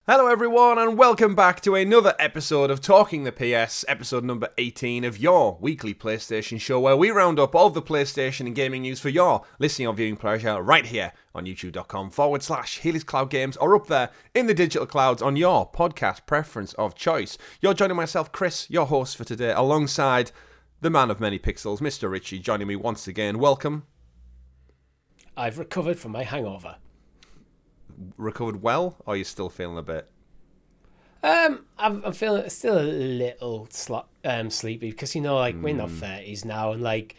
Hello everyone and welcome back to another episode of Talking the PS, episode number 18 of your weekly PlayStation show where we round up all of the PlayStation and gaming news for your listening or viewing pleasure right here on youtube.com/Helix Cloud Games or up there in the digital clouds on your podcast preference of choice. You're joining myself, Chris, your host for today, alongside the man of many pixels, Mr. Richie, joining me once again. Welcome. I've recovered from my hangover. Recovered well, or are you still feeling a bit? I'm feeling still a little sleepy because we're in our 30s now, and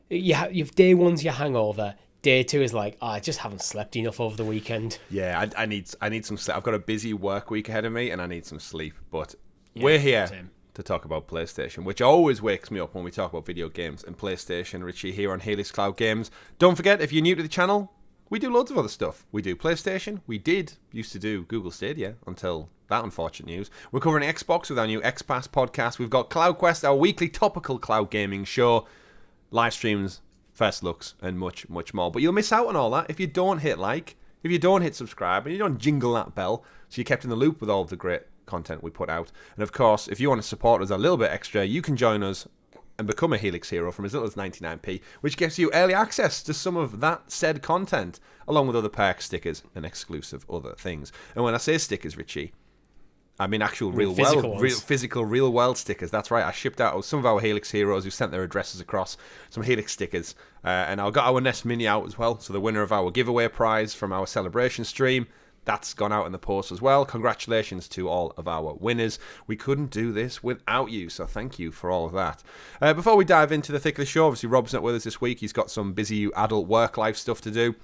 you've day one's your hangover, day two is I just haven't slept enough over the weekend. Yeah, I need some sleep. I've got a busy work week ahead of me, and I need some sleep. But we're here to talk about PlayStation, which always wakes me up when we talk about video games and PlayStation. Richie here on Helix Cloud Games. Don't forget, if you're new to the channel, we do loads of other stuff. We do PlayStation. We used to do Google Stadia until that unfortunate news. We're covering Xbox with our new X-Pass podcast. We've got CloudQuest, our weekly topical cloud gaming show, live streams, first looks, and much, much more. But you'll miss out on all that if you don't hit like, if you don't hit subscribe, and you don't jingle that bell, so you're kept in the loop with all of the great content we put out. And of course, if you want to support us a little bit extra, you can join us and become a Helix Hero from as little as 99p, which gives you early access to some of that said content, along with other perks, stickers, and exclusive other things. And when I say stickers, Richie, I mean actual physical real world stickers. That's right, I shipped out some of our Helix Heroes who sent their addresses across, some Helix stickers, and I got our Nest Mini out as well, so the winner of our giveaway prize from our celebration stream, that's gone out in the post as well. Congratulations to all of our winners. We couldn't do this without you, so thank you for all of that. Before we dive into the thick of the show, obviously Rob's not with us this week. He's got some busy adult work life stuff to do.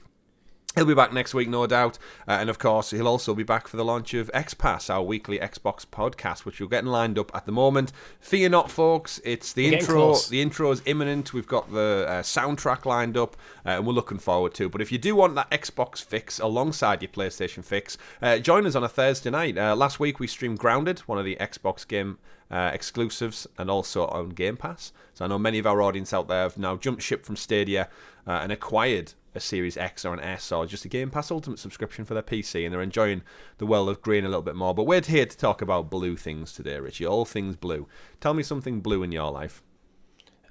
He'll be back next week, no doubt. And of course, he'll also be back for the launch of X-Pass, our weekly Xbox podcast, which we're getting lined up at the moment. Fear not, folks. It's the intro. The intro is imminent. We've got the soundtrack lined up, and we're looking forward to it. But if you do want that Xbox fix alongside your PlayStation fix, join us on a Thursday night. Last week, we streamed Grounded, one of the Xbox game exclusives, and also on Game Pass. So I know many of our audience out there have now jumped ship from Stadia and acquired a Series X or an S or just a Game Pass Ultimate subscription for their PC, and they're enjoying the world of green a little bit more. But we're here to talk about blue things today, Richie. All things blue. Tell me something blue in your life.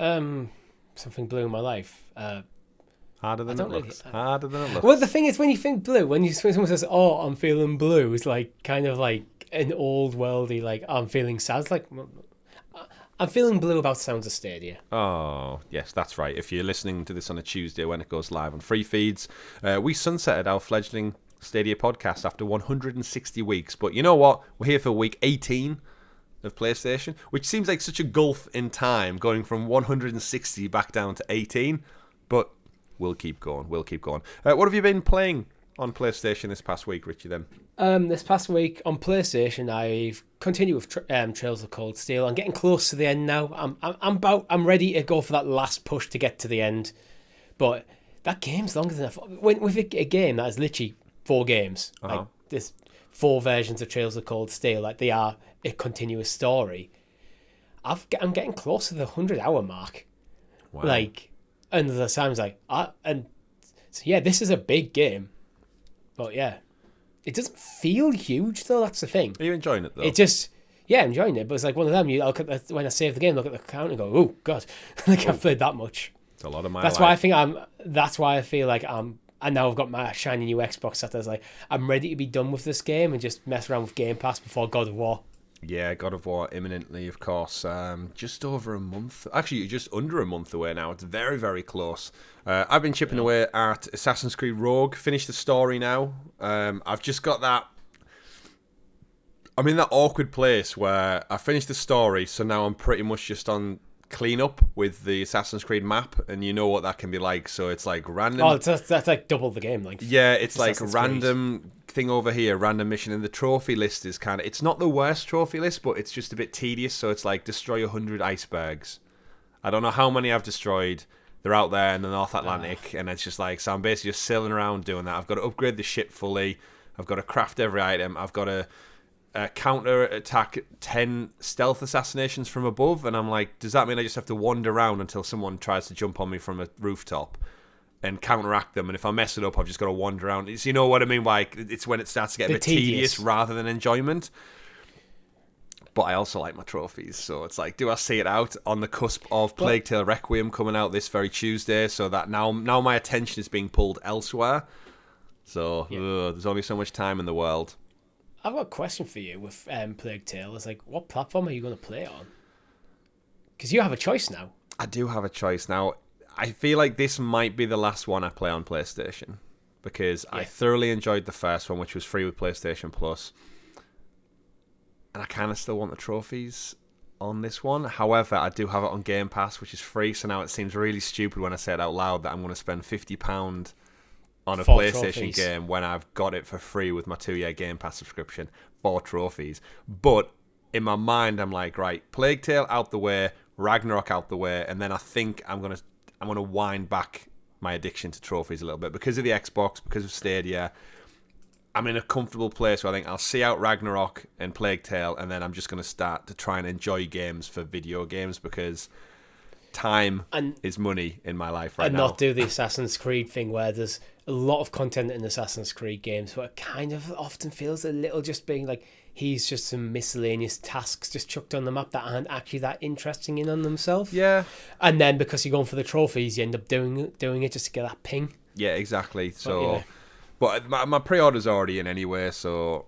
Something blue in my life. Harder than it looks. Harder than it looks. Well, the thing is, when you think blue, when someone says, "Oh, I'm feeling blue," it's kind of like an old worldy, I'm feeling sad. It's like, I'm feeling blue about Sounds of Stadia. Oh, yes, that's right. If you're listening to this on a Tuesday when it goes live on free feeds, we sunsetted our fledgling Stadia podcast after 160 weeks. But you know what? We're here for week 18 of PlayStation, which seems like such a gulf in time, going from 160 back down to 18. But we'll keep going. What have you been playing on PlayStation this past week, Richie, then? This past week on PlayStation, I've continued with Trails of Cold Steel. I'm getting close to the end now. I'm ready to go for that last push to get to the end. But that game's longer than I thought. With a game that is literally 4 games, there's 4 versions of Trails of Cold Steel, they are a continuous story. I'm getting close to the 100-hour mark. Wow. And the times this is a big game. But yeah, it doesn't feel huge though. That's the thing. Are you enjoying it though? I'm enjoying it. But it's like one of them. You look at when I save the game, look at the count and go, "Oh God, I've played that much." It's a lot of my That's life. That's why I feel like and now I've got my shiny new Xbox set. I was like, I'm ready to be done with this game and just mess around with Game Pass before God of War. Yeah, God of War imminently, of course. Just over a month. Actually, just under a month away now. It's very, very close. I've been chipping away at Assassin's Creed Rogue. Finished the story now. I've just got that... I'm in that awkward place where I finished the story, so now I'm pretty much just on cleanup with the Assassin's Creed map, and you know what that can be like. So it's like random... Oh, that's like double the game length. Yeah, it's like Assassin's random thing over here, random mission, and the trophy list is kind of... It's not the worst trophy list, but it's just a bit tedious. So it's like destroy 100 icebergs. I don't know how many I've destroyed. They're out there in the North Atlantic, and it's just like... So I'm basically just sailing around doing that. I've got to upgrade the ship fully. I've got to craft every item. I've got to... counter attack 10 stealth assassinations from above, and I'm like, does that mean I just have to wander around until someone tries to jump on me from a rooftop? and counteract them. And if I mess it up, I've just got to wander around. It's, you know what I mean? Like, it's when it starts to get a bit tedious rather than enjoyment. But I also like my trophies, so it's like, do I see it out on the cusp of Plague Tale Requiem coming out this very Tuesday? So that now my attention is being pulled elsewhere. So there's only so much time in the world. I've got a question for you with Plague Tale. It's like, what platform are you going to play on? Because you have a choice now. I do have a choice now. I feel like this might be the last one I play on PlayStation, because I thoroughly enjoyed the first one, which was free with PlayStation Plus. And I kind of still want the trophies on this one. However, I do have it on Game Pass, which is free. So now it seems really stupid when I say it out loud that I'm going to spend £50 on a PlayStation game when I've got it for free with my 2-year Game Pass subscription for trophies. But in my mind, I'm like, right, Plague Tale out the way, Ragnarok out the way, and then I think I'm gonna wind back my addiction to trophies a little bit because of the Xbox, because of Stadia. I'm in a comfortable place where I think I'll see out Ragnarok and Plague Tale, and then I'm just going to start to try and enjoy games for video games, because time is money in my life right now. And not do the Assassin's Creed thing where there's a lot of content in Assassin's Creed games, but it kind of often feels a little just being like, he's just some miscellaneous tasks just chucked on the map that aren't actually that interesting in on themselves. Yeah. And then because you're going for the trophies, you end up doing it just to get that ping. Yeah, exactly. But my pre-order's already in anyway, so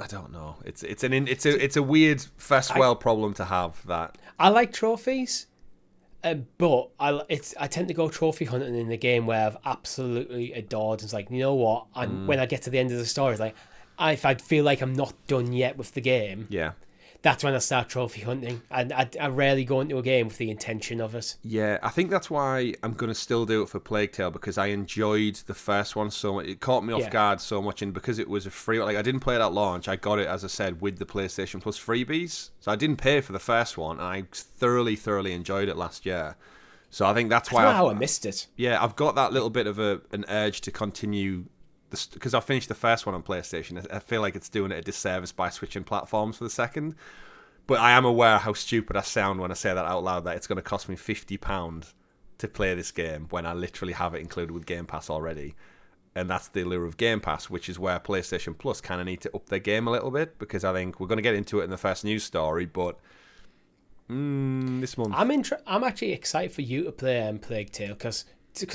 I don't know. It's a weird first world problem to have. That I like trophies, but I tend to go trophy hunting in the game where I've absolutely adored. It's like, you know what? When I get to the end of the story, it's like, if I feel like I'm not done yet with the game, that's when I start trophy hunting. And I rarely go into a game with the intention of it. Yeah, I think that's why I'm going to still do it for Plague Tale, because I enjoyed the first one so much. It caught me off guard so much, and because it was a free... Like, I didn't play it at launch. I got it, as I said, with the PlayStation Plus freebies. So I didn't pay for the first one, and I thoroughly, thoroughly enjoyed it last year. So I think that's why... how I missed it. Yeah, I've got that little bit of an urge to continue... Because I finished the first one on PlayStation. I feel like it's doing it a disservice by switching platforms for the second. But I am aware how stupid I sound when I say that out loud, that it's going to cost me £50 to play this game when I literally have it included with Game Pass already. And that's the allure of Game Pass, which is where PlayStation Plus kind of need to up their game a little bit, because I think we're going to get into it in the first news story, but this month... I'm actually excited for you to play Plague Tale, because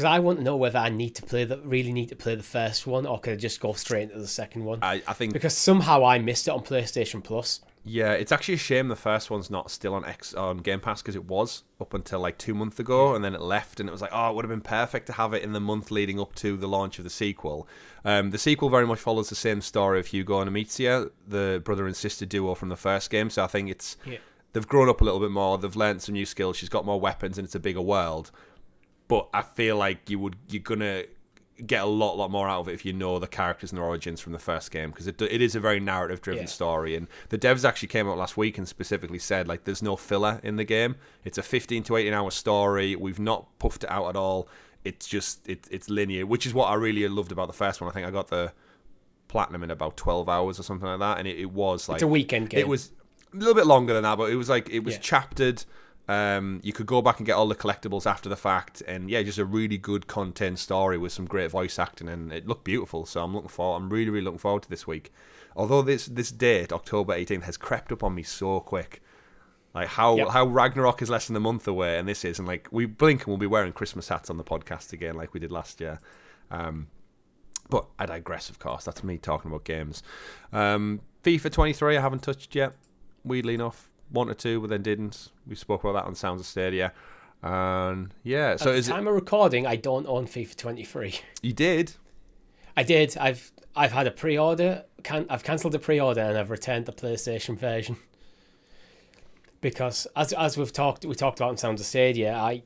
I want to know whether I really need to play the first one, or could I just go straight into the second one? I think... Because somehow I missed it on PlayStation Plus. Yeah, it's actually a shame the first one's not still on Game Pass, because it was up until like 2 months ago, and then it left, and it was like, oh, it would have been perfect to have it in the month leading up to the launch of the sequel. The sequel very much follows the same story of Hugo and Amicia, the brother and sister duo from the first game, so I think it's they've grown up a little bit more, they've learned some new skills, she's got more weapons, and it's a bigger world. But I feel like you're gonna get a lot more out of it if you know the characters and their origins from the first game, because it is a very narrative-driven story. And the devs actually came out last week and specifically said, like, there's no filler in the game. It's a 15 to 18-hour story. We've not puffed it out at all. It's just it's linear, which is what I really loved about the first one. I think I got the platinum in about 12 hours or something like that, and it was like... It's a weekend game. It was a little bit longer than that, but it was like, it was chaptered. You could go back and get all the collectibles after the fact, and just a really good content story with some great voice acting, and it looked beautiful. So I'm really, really looking forward to this week. Although this date, October 18th, has crept up on me so quick. Like how Ragnarok is less than a month away, and this is, and like we blink and we'll be wearing Christmas hats on the podcast again, like we did last year. But I digress, of course. That's me talking about games. FIFA 23, I haven't touched yet. Weirdly enough. Wanted to, but then didn't. We spoke about that on Sounds of Stadia. And yeah, so at the time of recording, I don't own FIFA 23. You did? I did. I've had a pre-order. I've cancelled the pre-order and I've returned the PlayStation version. Because as we talked about on Sounds of Stadia,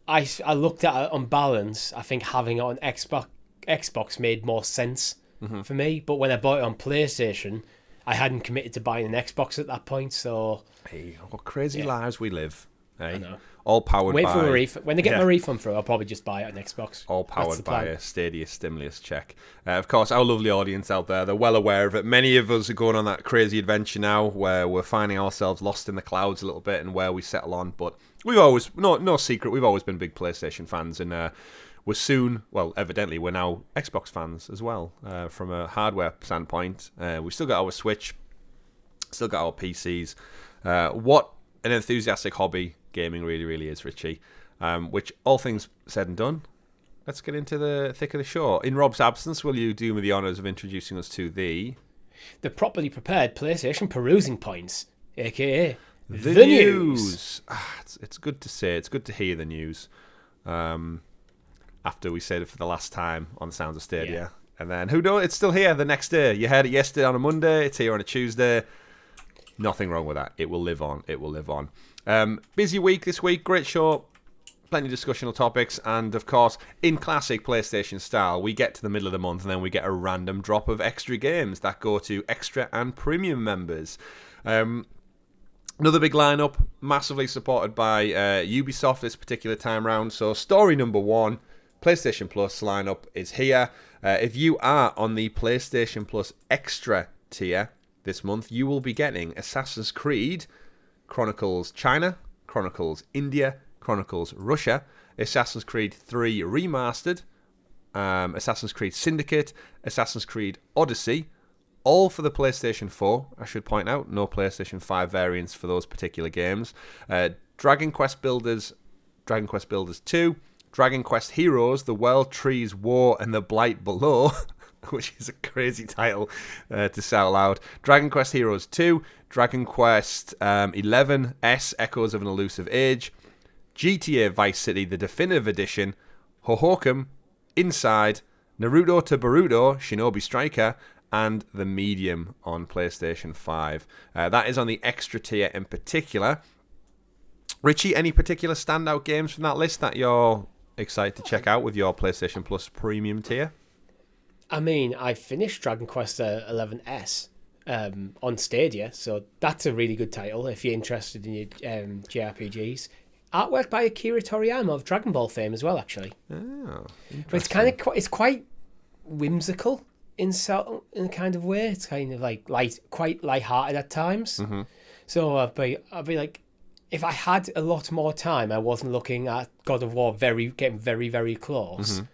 I looked at it on balance. I think having it on Xbox made more sense for me. But when I bought it on PlayStation, I hadn't committed to buying an Xbox at that point, so... Hey, what crazy lives we live. Hey? I know. All powered by... For a refund. When they get my refund through, I'll probably just buy it on Xbox. All powered by a Stadia stimulus check. Of course, our lovely audience out there, they're well aware of it. Many of us are going on that crazy adventure now where we're finding ourselves lost in the clouds a little bit and where we settle on. But we've always... No secret, we've always been big PlayStation fans, and... we're soon, well, evidently, we're now Xbox fans as well, from a hardware standpoint. We've still got our Switch, still got our PCs. What an enthusiastic hobby gaming really, really is, Richie. Which, all things said and done, let's get into the thick of the show. In Rob's absence, will you do me the honours of introducing us to the properly prepared PlayStation perusing points, aka the news. It's good to say. It's good to hear the news. After we said it for the last time on the Sounds of Stadia, and then who knows? It's still here the next day. You heard it yesterday on a Monday. It's here on a Tuesday. Nothing wrong with that. It will live on. It will live on. Busy week this week. Great show. Plenty of discussional topics, and of course, in classic PlayStation style, we get to the middle of the month and then we get a random drop of extra games that go to extra and premium members. Another big lineup, massively supported by Ubisoft this particular time round. So story number 1, PlayStation Plus lineup is here. If you are on the PlayStation Plus Extra tier this month, you will be getting Assassin's Creed Chronicles China, Chronicles India, Chronicles Russia, Assassin's Creed 3 Remastered, Assassin's Creed Syndicate, Assassin's Creed Odyssey, all for the PlayStation 4, I should point out. No PlayStation 5 variants for those particular games. Dragon Quest Builders 2, Dragon Quest Heroes, The World Trees War and the Blight Below, which is a crazy title to say out loud. Dragon Quest Heroes 2, Dragon Quest 11S, Echoes of an Elusive Age, GTA Vice City, the Definitive Edition, Hohokum, Inside, Naruto to Boruto, Shinobi Striker, and The Medium on PlayStation 5. That is on the extra tier in particular. Richie, any particular standout games from that list that you're excited to check out with your PlayStation Plus premium tier? I mean, I finished Dragon Quest 11S on Stadia, so that's a really good title if you're interested in your JRPGs. Artwork by Akira Toriyama of Dragon Ball fame as well, actually. Oh, but it's quite whimsical in a kind of way. It's kind of like quite light-hearted at times. Mm-hmm. So I'd be like, if I had a lot more time, I wasn't looking at God of War getting very, very close. Mm-hmm.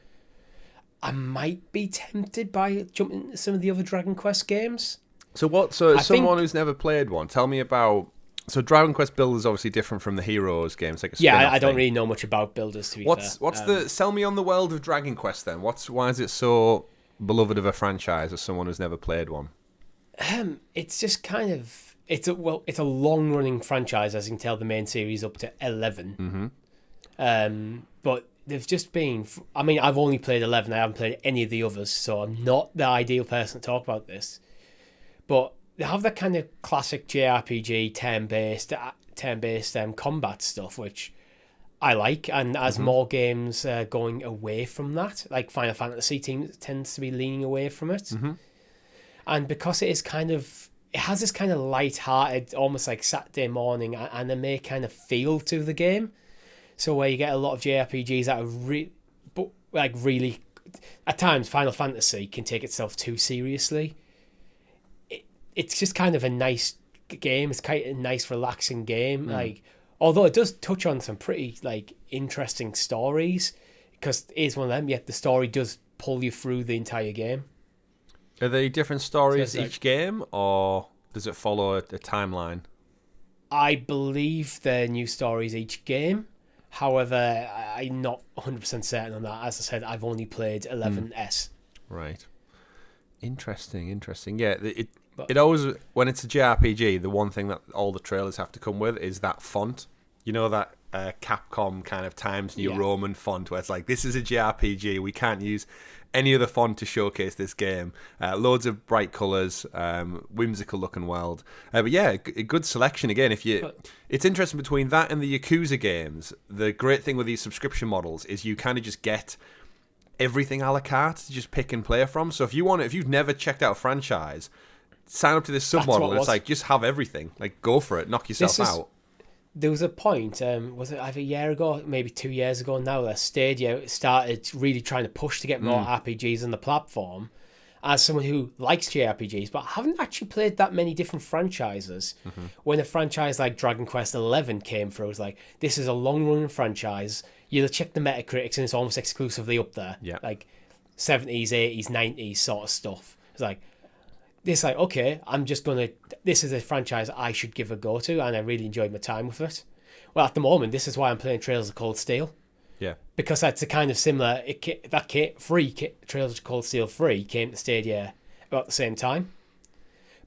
I might be tempted by jumping into some of the other Dragon Quest games. So someone who's never played one, tell me about. So Dragon Quest Builders is obviously different from the Heroes games, like a I don't really know much about Builders, to be fair. Sell me on the world of Dragon Quest then. Why is it so beloved of a franchise as someone who's never played one? It's just kind of it's a long running franchise, as you can tell. The main series up to 11. Mm-hmm. But they've just been. I mean, I've only played 11. I haven't played any of the others, so I'm not the ideal person to talk about this. But they have that kind of classic JRPG turn-based combat stuff, which I like. And as more games going away from that, like Final Fantasy tends to be leaning away from it. Mm-hmm. And because it has this kind of light-hearted, almost like Saturday morning anime kind of feel to the game. So where you get a lot of JRPGs that are really, at times Final Fantasy can take itself too seriously. It's just kind of a nice game. It's kind of a nice, relaxing game. Like, although it does touch on some pretty interesting stories, because it is one of them. Yet the story does pull you through the entire game. Are they different stories each game, or does it follow a timeline? I believe they're new stories each game. However, I'm not 100% certain on that. As I said, I've only played 11S. Right. Interesting. Yeah, it always, when it's a JRPG, the one thing that all the trailers have to come with is that font. You know, that Capcom kind of Times New Roman font where it's like, this is a JRPG, we can't use any other font to showcase this game. Loads of bright colours, whimsical looking world. But yeah, a good selection again. It's interesting between that and the Yakuza games. The great thing with these subscription models is you kind of just get everything a la carte to just pick and play from. So if you've never checked out a franchise, sign up to this submodel and it's like, just have everything. Like, go for it, knock yourself out. There was a point, was it either a year ago, maybe 2 years ago now, that Stadia started really trying to push to get more RPGs on the platform. as someone who likes JRPGs, but haven't actually played that many different franchises. When a franchise like Dragon Quest XI came through, it was like, this is a long-running franchise. You'll check the Metacritics and it's almost exclusively up there. Yeah. Like 70s, 80s, 90s sort of stuff. It's like, this like, okay, this is a franchise I should give a go to, and I really enjoyed my time with it. Well, at the moment, this is why I'm playing Trails of Cold Steel. Yeah. Because that's a kind of similar, Trails of Cold Steel 3 came to Stadia about the same time.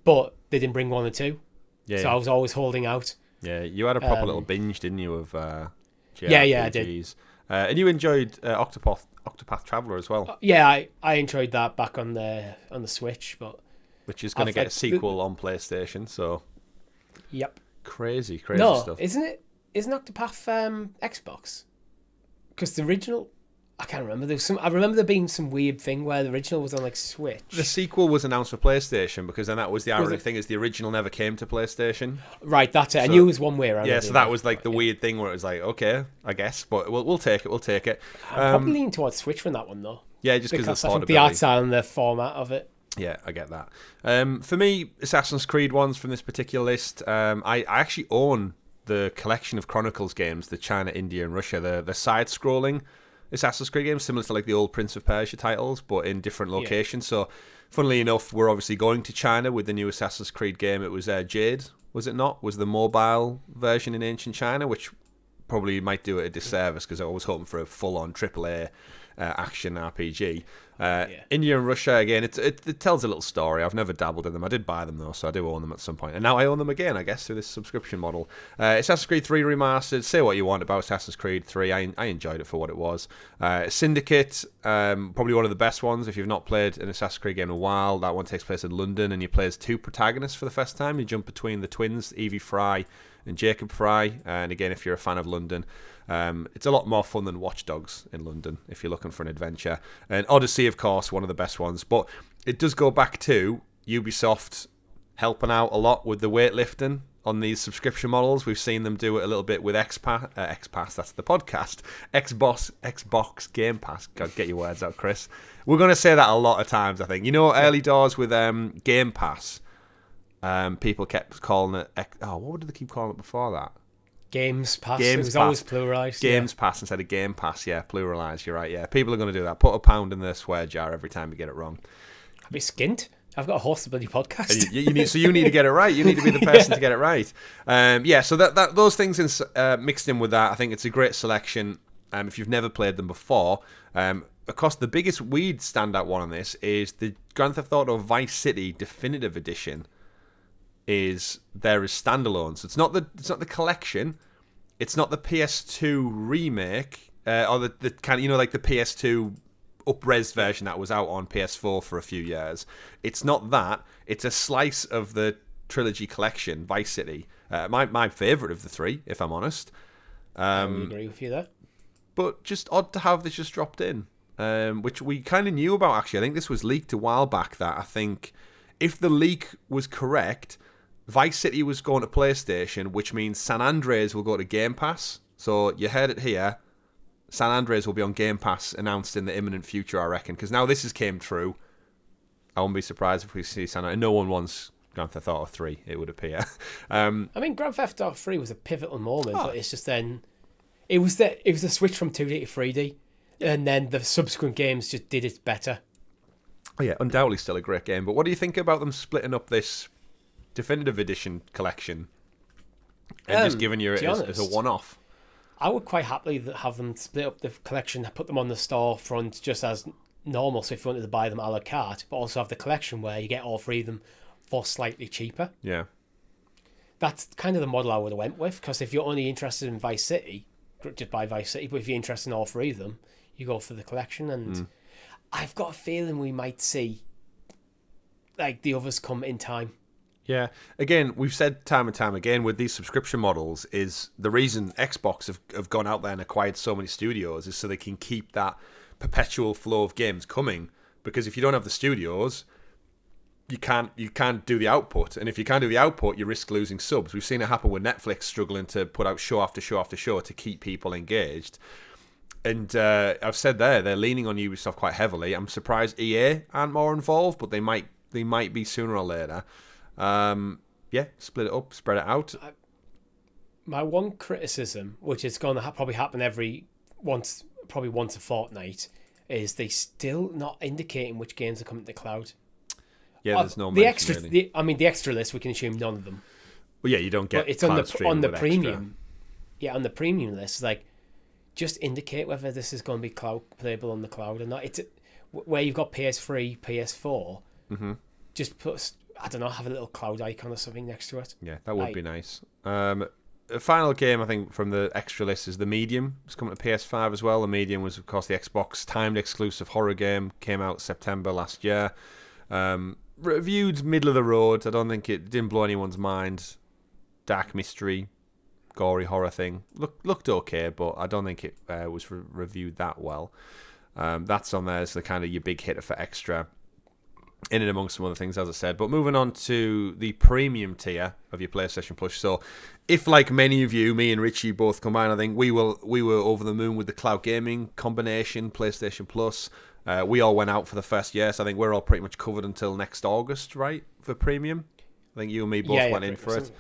But they didn't bring 1 or 2. Yeah. So I was always holding out. Yeah, you had a proper little binge, didn't you, of JRPGs? Yeah, I did. And you enjoyed Octopath Traveler as well. Yeah, I enjoyed that back on the Switch, but which is going to get a sequel on PlayStation, so... Yep. Crazy no, stuff. Isn't Octopath Xbox? Because the original... I can't remember. I remember there being some weird thing where the original was on like Switch. The sequel was announced for PlayStation, because then that was the ironic thing, is the original never came to PlayStation. Right, that's it. I knew it was one way around. Yeah, so that was like the weird thing where it was like, okay, I guess, but we'll take it. I'm probably leaning towards Switch on that one though. Yeah, just because I think the art style and the format of it. Yeah, I get that. For me, Assassin's Creed ones from this particular list, I actually own the collection of Chronicles games, the China, India, and Russia, the side-scrolling Assassin's Creed games, similar to like the old Prince of Persia titles, but in different locations. So, funnily enough, we're obviously going to China with the new Assassin's Creed game. It was Jade, was it not? Was the mobile version in ancient China, which probably might do it a disservice, because I was hoping for a full-on AAA action RPG. India and Russia, again, it tells a little story. I've never dabbled in them. I did buy them though, so I do own them at some point, and now I own them again, I guess, through this subscription model. Assassin's Creed 3 Remastered, say what you want about Assassin's Creed 3, I enjoyed it for what it was. Syndicate, probably one of the best ones. If you've not played an Assassin's Creed game in a while, that one takes place in London, and you play as 2 protagonists for the first time. You jump between the twins, Evie Fry and Jacob Fry, and again, if you're a fan of London, it's a lot more fun than Watch Dogs in London if you're looking for an adventure. And Odyssey, of course, one of the best ones, but it does go back to Ubisoft helping out a lot with the weightlifting on these subscription models. We've seen them do it a little bit with X-Pass, that's the podcast, Xbox Game Pass. God, get your words out, Chris. We're going to say that a lot of times, I think. You know, early doors with Game Pass, people kept calling it, what did they keep calling it before that? Games Pass. It was always pluralised. Games Pass instead of Game Pass. Yeah, pluralised. You're right. Yeah, people are going to do that. Put a pound in their swear jar every time you get it wrong. I'd be skint. I've got a host of bloody podcast. You need to get it right. You need to be the person to get it right. So that those things mixed in with that, I think it's a great selection. If you've never played them before, of course, the biggest weird standout one on this is the Grand Theft Auto Vice City Definitive Edition. Is standalone, so it's not the collection, it's not the PS2 remake or the kind of, like the PS2 up-res version that was out on PS4 for a few years. It's not that. It's a slice of the trilogy collection, Vice City. My favourite of the 3, if I'm honest. I would agree with you there. But just odd to have this just dropped in, which we kind of knew about actually. I think this was leaked a while back. That I think if the leak was correct, Vice City was going to PlayStation, which means San Andreas will go to Game Pass. So you heard it here. San Andreas will be on Game Pass, announced in the imminent future, I reckon. Because now this has came true. I wouldn't be surprised if we see San Andreas. No one wants Grand Theft Auto 3, it would appear. I mean, Grand Theft Auto 3 was a pivotal moment, but it's just then... It was the switch from 2D to 3D, and then the subsequent games just did it better. Oh yeah, undoubtedly still a great game. But what do you think about them splitting up this Definitive Edition collection and just giving you it as a one-off? I would quite happily have them split up the collection, put them on the storefront just as normal, so if you wanted to buy them a la carte, but also have the collection where you get all 3 of them for slightly cheaper. Yeah. That's kind of the model I would have went with, because if you're only interested in Vice City, just buy Vice City, but if you're interested in all 3 of them, you go for the collection, and I've got a feeling we might see like the others come in time. Yeah. Again, we've said time and time again with these subscription models is the reason Xbox have gone out there and acquired so many studios is so they can keep that perpetual flow of games coming. Because if you don't have the studios, you can't do the output. And if you can't do the output, you risk losing subs. We've seen it happen with Netflix struggling to put out show after show after show to keep people engaged. And I've said they're leaning on Ubisoft quite heavily. I'm surprised EA aren't more involved, but they might be sooner or later. Split it up, spread it out. My one criticism, which is going to probably happen once a fortnight, is they still not indicating which games are coming to the cloud. Yeah, there's no the mention, extra. really. The extra list, we can assume none of them. Well, yeah, you don't get. But it's on the premium. Extra. Yeah, on the premium list, like, just indicate whether this is going to be cloud playable on the cloud or not. It's where you've got PS3, PS4. Mm-hmm. Just put, I don't know, have a little cloud icon or something next to it. Yeah, that would be nice. The final game, I think, from the extra list is The Medium. It's coming to PS5 as well. The Medium was, of course, the Xbox timed exclusive horror game. Came out September last year. Reviewed middle of the road. I don't think it didn't blow anyone's mind. Dark mystery, gory horror thing. Looked okay, but I don't think it was reviewed that well. That's on there as the kind of your big hitter for extra. In and amongst some other things, as I said. But moving on to the premium tier of your PlayStation Plus. So, if like many of you, me and Richie both combined, I think we were over the moon with the cloud gaming combination, PlayStation Plus. We all went out for the first year, so I think we're all pretty much covered until next August, right? For premium, I think you and me both went in for it.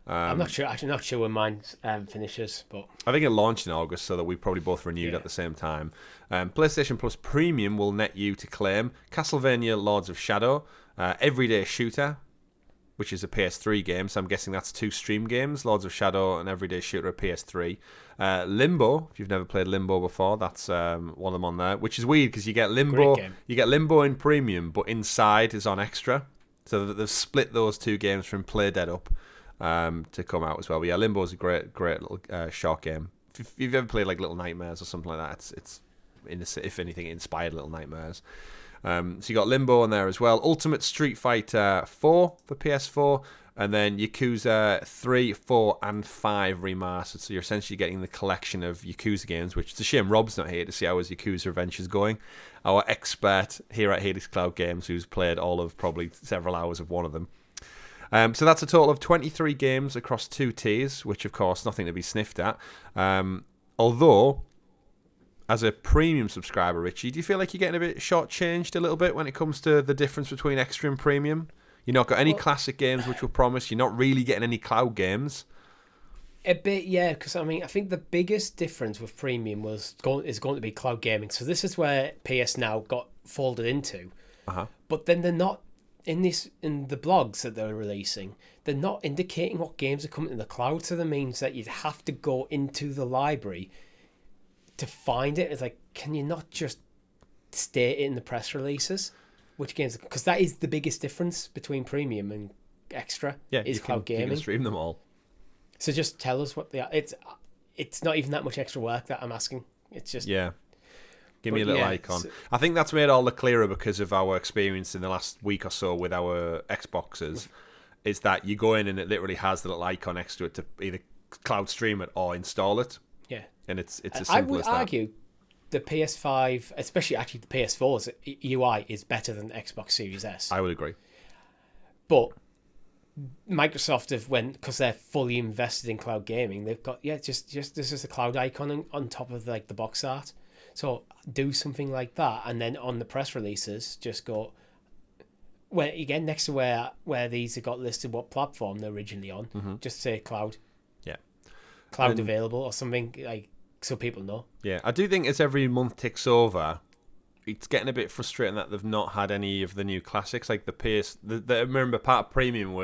I'm not sure. Actually, not sure when mine finishes, but I think it launched in August, so that we probably both renewed at the same time. PlayStation Plus Premium will net you to claim Castlevania: Lords of Shadow, Everyday Shooter, which is a PS3 game, so I'm guessing that's 2 stream games: Lords of Shadow and Everyday Shooter, PS3. Limbo, if you've never played Limbo before, that's one of them on there, which is weird because you get Limbo in Premium, but inside is on Extra, so they've split those 2 games from Playdead up. To come out as well. But yeah, Limbo is a great little short game. If you've ever played like Little Nightmares or something like that, it's if anything, it inspired Little Nightmares. So you got Limbo on there as well. Ultimate Street Fighter 4 for PS4, and then Yakuza 3, 4, and 5 remastered. So you're essentially getting the collection of Yakuza games, which it's a shame Rob's not here to see how his Yakuza adventure's going. Our expert here at Helix Cloud Games, who's played all of probably several hours of one of them. So that's a total of 23 games across 2 tiers, which of course nothing to be sniffed at. Although, as a premium subscriber, Richie, do you feel like you're getting a bit shortchanged a little bit when it comes to the difference between extra and premium? You've not got any classic games which were promised. You're not really getting any cloud games. A bit, yeah, because I mean, I think the biggest difference with premium is going to be cloud gaming. So this is where PS Now got folded into. But then they're not. In the blogs that they're releasing, they're not indicating what games are coming to the cloud, so that means that you'd have to go into the library to find it. It's like, can you not just state it in the press releases? Which games? Because that is the biggest difference between premium and extra. Yeah, is cloud gaming. You can stream them all. So just tell us what they are. It's not even that much extra work that I'm asking. It's just Give me a little icon. I think that's made all the clearer because of our experience in the last week or so with our Xboxes. Is that you go in and it literally has the little icon next to it to either cloud stream it or install it. Yeah, and it's as simple as that. I would argue the PS5, especially actually the PS4's UI is better than the Xbox Series S. I would agree. But Microsoft have because they're fully invested in cloud gaming. They've got just this is a cloud icon on top of like the box art. So do something like that, and then on the press releases, just go where again next to where these have got listed what platform they're originally on. Just say cloud, cloud available or something like so people know. Yeah, I do think as every month ticks over, it's getting a bit frustrating that they've not had any of the new classics like the remember part of premium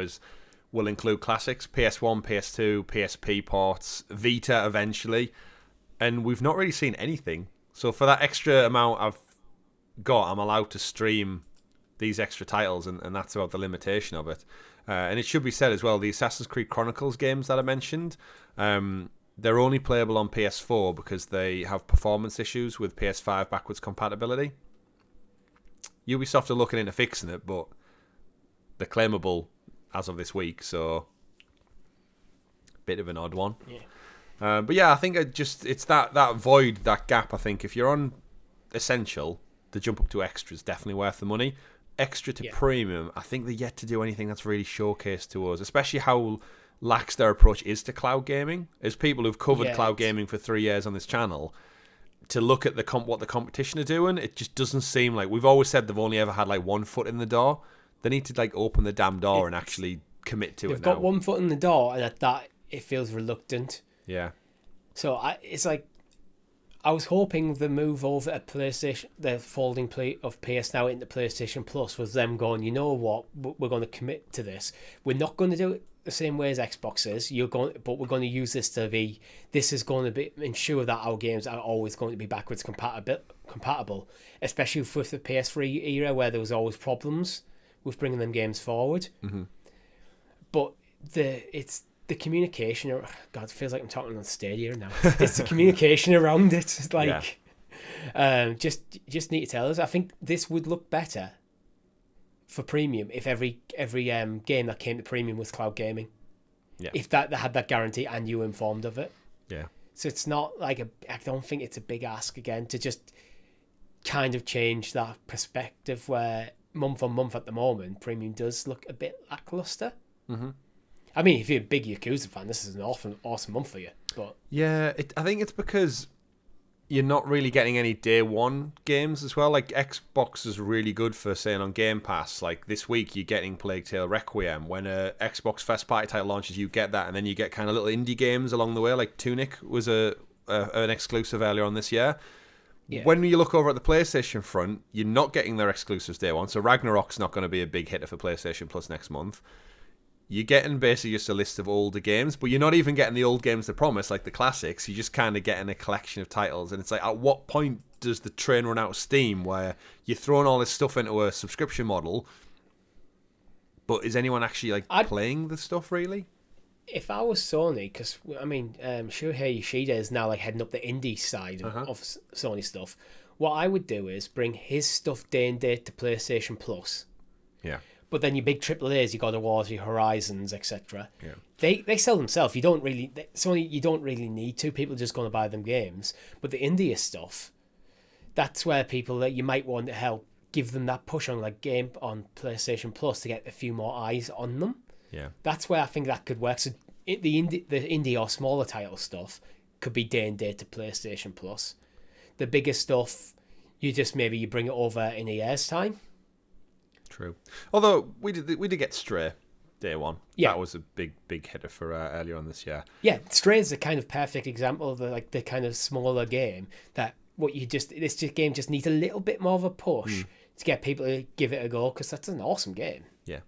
will include classics, PS1, PS2, PSP ports, Vita eventually, and we've not really seen anything. So for that extra amount I've got, I'm allowed to stream these extra titles, and that's about the limitation of it. And it should be said as well, the Assassin's Creed Chronicles games that I mentioned, they're only playable on PS4 because they have performance issues with PS5 backwards compatibility. Ubisoft are looking into fixing it, but they're claimable as of this week, so bit of an odd one. Yeah. But yeah, I think it's that void, that gap. I think if you're on Essential, the jump up to Extra is definitely worth the money. Extra to Premium, I think they're yet to do anything that's really showcased to us, especially how lax their approach is to cloud gaming. As people who've covered cloud gaming for 3 years on this channel, to look at what the competition are doing, it just doesn't seem like... We've always said they've only ever had like one foot in the door. They need to like open the damn door and actually commit to it now. They've got one foot in the door, and at that, it feels reluctant. Yeah. So it's like... I was hoping the move over at PlayStation, the folding play of PS Now into PlayStation Plus, was them going, you know what, we're going to commit to this. We're not going to do it the same way as Xbox is. But we're going to use this to be. This is going to ensure that our games are always going to be backwards compatible, especially with the PS3 era where there was always problems with bringing them games forward. Mm-hmm. But it's the communication. God, it feels like I'm talking on Stadia now. It's the communication around it. It's like, just need to tell us. I think this would look better for premium if every game that came to premium was cloud gaming. Yeah. If they had that guarantee and you were informed of it. Yeah. So it's not like I don't think it's a big ask again to just kind of change that perspective where month on month at the moment premium does look a bit lackluster. Mm-hmm. I mean, if you're a big Yakuza fan, this is an awesome month for you. But yeah, I think it's because you're not really getting any day one games as well. Like Xbox is really good for saying on Game Pass, like this week you're getting Plague Tale Requiem. When a Xbox first party title launches, you get that, and then you get kind of little indie games along the way. Like Tunic was an exclusive earlier on this year. Yeah. When you look over at the PlayStation front, you're not getting their exclusives day one. So Ragnarok's not going to be a big hitter for PlayStation Plus next month. You're getting basically just a list of older games, but you're not even getting the old games they promise, like the classics. You're just kind of getting a collection of titles. And it's like, at what point does the train run out of steam where you're throwing all this stuff into a subscription model, but is anyone actually playing the stuff really? If I was Sony, because I mean, Shuhei Yoshida is now like heading up the indie side of Sony stuff. What I would do is bring his stuff day and date to PlayStation Plus. Yeah. But then your big AAAs, your God of Wars, your Horizons, etc. Yeah. They sell themselves. You don't really need to. People are just going to buy them games. But the India stuff, that's where people that you might want to help give them that push on like game on PlayStation Plus to get a few more eyes on them. Yeah. That's where I think that could work. So the indie or smaller title stuff could be day and date to PlayStation Plus. The bigger stuff, you bring it over in a year's time. True. Although we did get Stray day one. Yeah. That was a big hitter for earlier on this year. Yeah, Stray is a kind of perfect example of the kind of smaller game that this game just needs a little bit more of a push to get people to give it a go, because that's an awesome game. Yeah.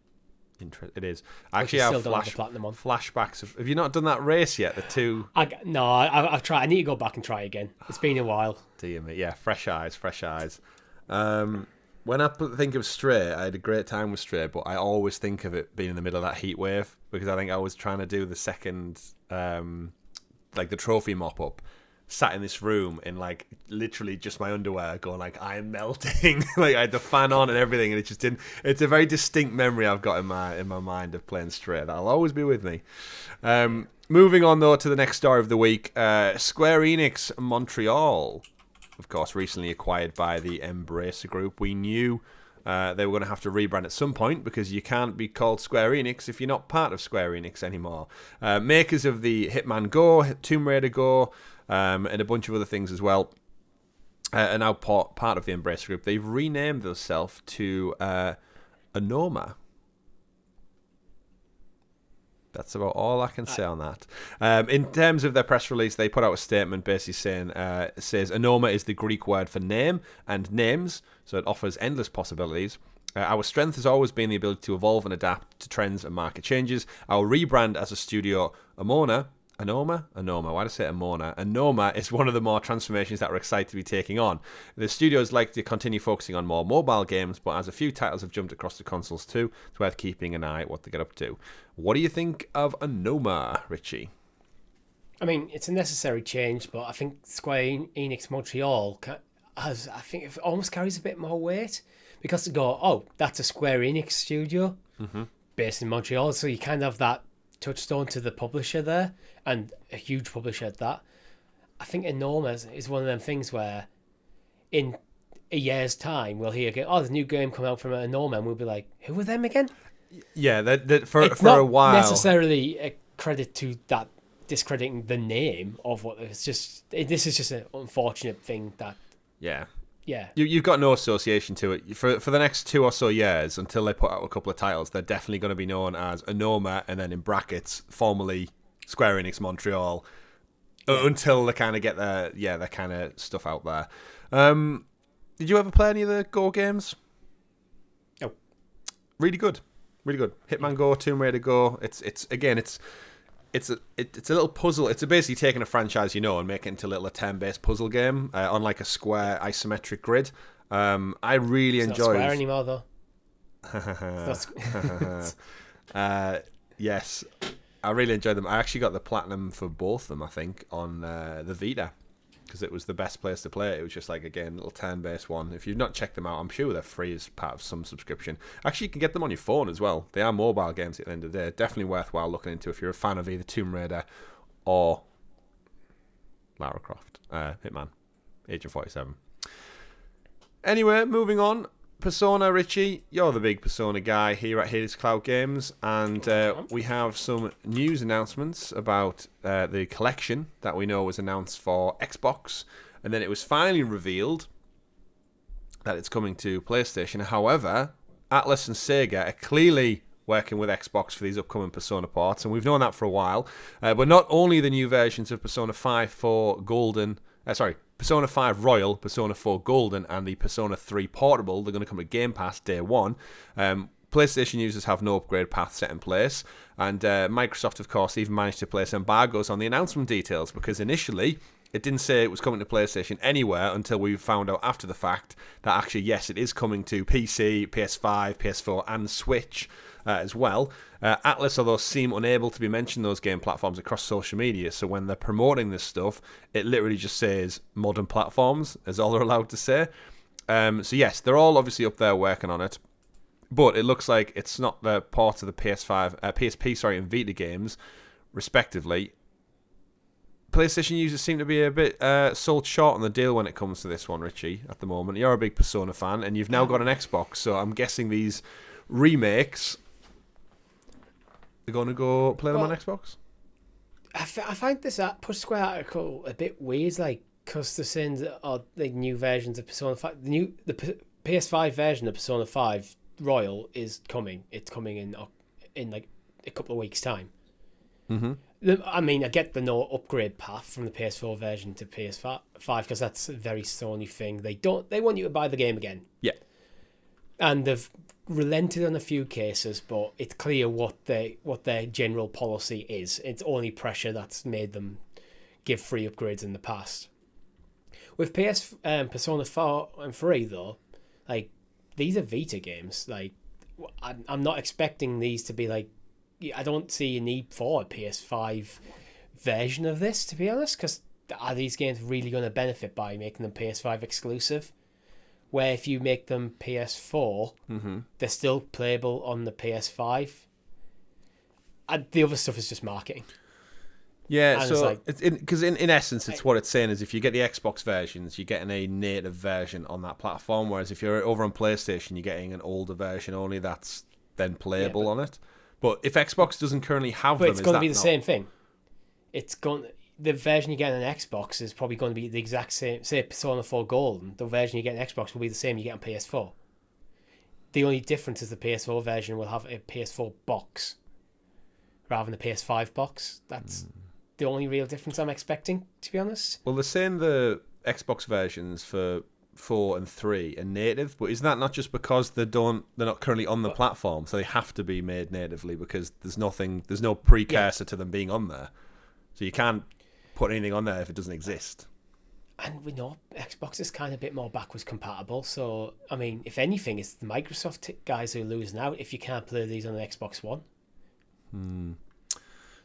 It is. Actually, I have flashbacks of... Have you not done that race yet? The two... I've tried. I need to go back and try again. It's been a while. Dear me. Yeah, fresh eyes. When I think of Stray, I had a great time with Stray, but I always think of it being in the middle of that heat wave, because I think I was trying to do the second, the trophy mop-up, sat in this room in, like, literally just my underwear, going, like, I'm melting. Like, I had the fan on and everything, and it just didn't... It's a very distinct memory I've got in my mind of playing Stray. That'll always be with me. Moving on, though, to the next story of the week, Square Enix Montreal, of course, recently acquired by the Embracer Group. We knew they were going to have to rebrand at some point, because you can't be called Square Enix if you're not part of Square Enix anymore. Makers of the Hitman Go, Tomb Raider Go, and a bunch of other things as well, are now part of the Embracer Group. They've renamed themselves to Onoma. That's about all I can say on that. In terms of their press release, they put out a statement basically saying, says, Onoma is the Greek word for name and names, so it offers endless possibilities. Our strength has always been the ability to evolve and adapt to trends and market changes. Our rebrand as a studio, Onoma, why did I say Amona? Onoma is one of the more transformations that we're excited to be taking on. The studios like to continue focusing on more mobile games, but as a few titles have jumped across the consoles too, it's worth keeping an eye at what they get up to. What do you think of Onoma, Richie? I mean, it's a necessary change, but I think Square Enix Montreal it almost carries a bit more weight, because to go, oh, that's a Square Enix studio based in Montreal, so you kind of have that touchstone to the publisher there, and a huge publisher at that. I think Onoma is one of them things where in a year's time we'll hear, there's a new game coming out from Onoma, and we'll be like, who are them again? Yeah, for not a while. Necessarily a credit to that discrediting the name of what it's just. This is just an unfortunate thing that. Yeah. Yeah. You've got no association to it. For the next 2 or so years, until they put out a couple of titles, they're definitely going to be known as Onoma, and then in brackets, formerly Square Enix Montreal, until they kind of get their kind of stuff out there. Did you ever play any of the Go games? No. Really good. Really good. Hitman Go, Tomb Raider Go. It's a little puzzle. It's basically taking a franchise and making it into a little turn-based puzzle game on like a square isometric grid. I really enjoyed. Not Square anymore though. Yes, I really enjoyed them. I actually got the platinum for both of them, I think, on the Vita, because it was the best place to play it. It was just like, again, a little turn-based one. If you've not checked them out, I'm sure they're free as part of some subscription. Actually, you can get them on your phone as well. They are mobile games at the end of the day. Definitely worthwhile looking into if you're a fan of either Tomb Raider or Lara Croft, Hitman, Agent 47. Anyway, moving on. Persona, Richie, you're the big Persona guy here at Helix Cloud Games, and we have some news announcements about the collection that we know was announced for Xbox, and then it was finally revealed that it's coming to PlayStation. However, Atlas and Sega are clearly working with Xbox for these upcoming Persona ports, and we've known that for a while. But not only the new versions of Persona 5 for Persona 5 Royal, Persona 4 Golden, and the Persona 3 Portable, they're going to come to Game Pass day one. PlayStation users have no upgrade path set in place, and Microsoft, of course, even managed to place embargoes on the announcement details, because initially it didn't say it was coming to PlayStation anywhere until we found out after the fact that actually, yes, it is coming to PC, PS5, PS4, and Switch as well. Atlas, although, seem unable to be mentioned those game platforms across social media, so when they're promoting this stuff, it literally just says modern platforms, is all they're allowed to say. So yes, they're all obviously up there working on it, but it looks like it's not the part of the PSP, and Vita games, respectively. PlayStation users seem to be a bit sold short on the deal when it comes to this one, Richie, at the moment. You're a big Persona fan, and you've now got an Xbox, so I'm guessing these remakes, they're going to go play them on Xbox? I find this Push Square article a bit weird, like, because they're saying that the new versions of Persona 5, the PS5 version of Persona 5 Royal is coming. It's coming in like a couple of weeks' time. Mm-hmm. I mean, I get the no upgrade path from the PS4 version to PS5 because that's a very Sony thing. They want you to buy the game again. Yeah. And they've relented on a few cases, but it's clear what their general policy is. It's only pressure that's made them give free upgrades in the past. With Persona 4 and 3 though, like, these are Vita games. Like, I'm not expecting these to be like. I don't see a need for a PS5 version of this, to be honest, because are these games really going to benefit by making them PS5 exclusive? Where if you make them PS4, they're still playable on the PS5. And the other stuff is just marketing. Yeah, and so because in essence, it's what it's saying is if you get the Xbox versions, you're getting a native version on that platform, whereas if you're over on PlayStation, you're getting an older version only that's then playable on it. But if Xbox doesn't currently have them, it's going to be the same thing. The version you get on Xbox is probably going to be the exact same. Say Persona 4 Golden, the version you get on Xbox will be the same you get on PS4. The only difference is the PS4 version will have a PS4 box rather than the PS5 box. That's the only real difference I'm expecting, to be honest. Well, they're saying the Xbox versions for 4 and 3 are native, but isn't that not just because they're not currently on the platform, so they have to be made natively because there's no precursor to them being on there, so you can't put anything on there if it doesn't exist. And we know Xbox is kind of a bit more backwards compatible, so I mean, if anything, it's the Microsoft guys who are losing out if you can't play these on the Xbox One.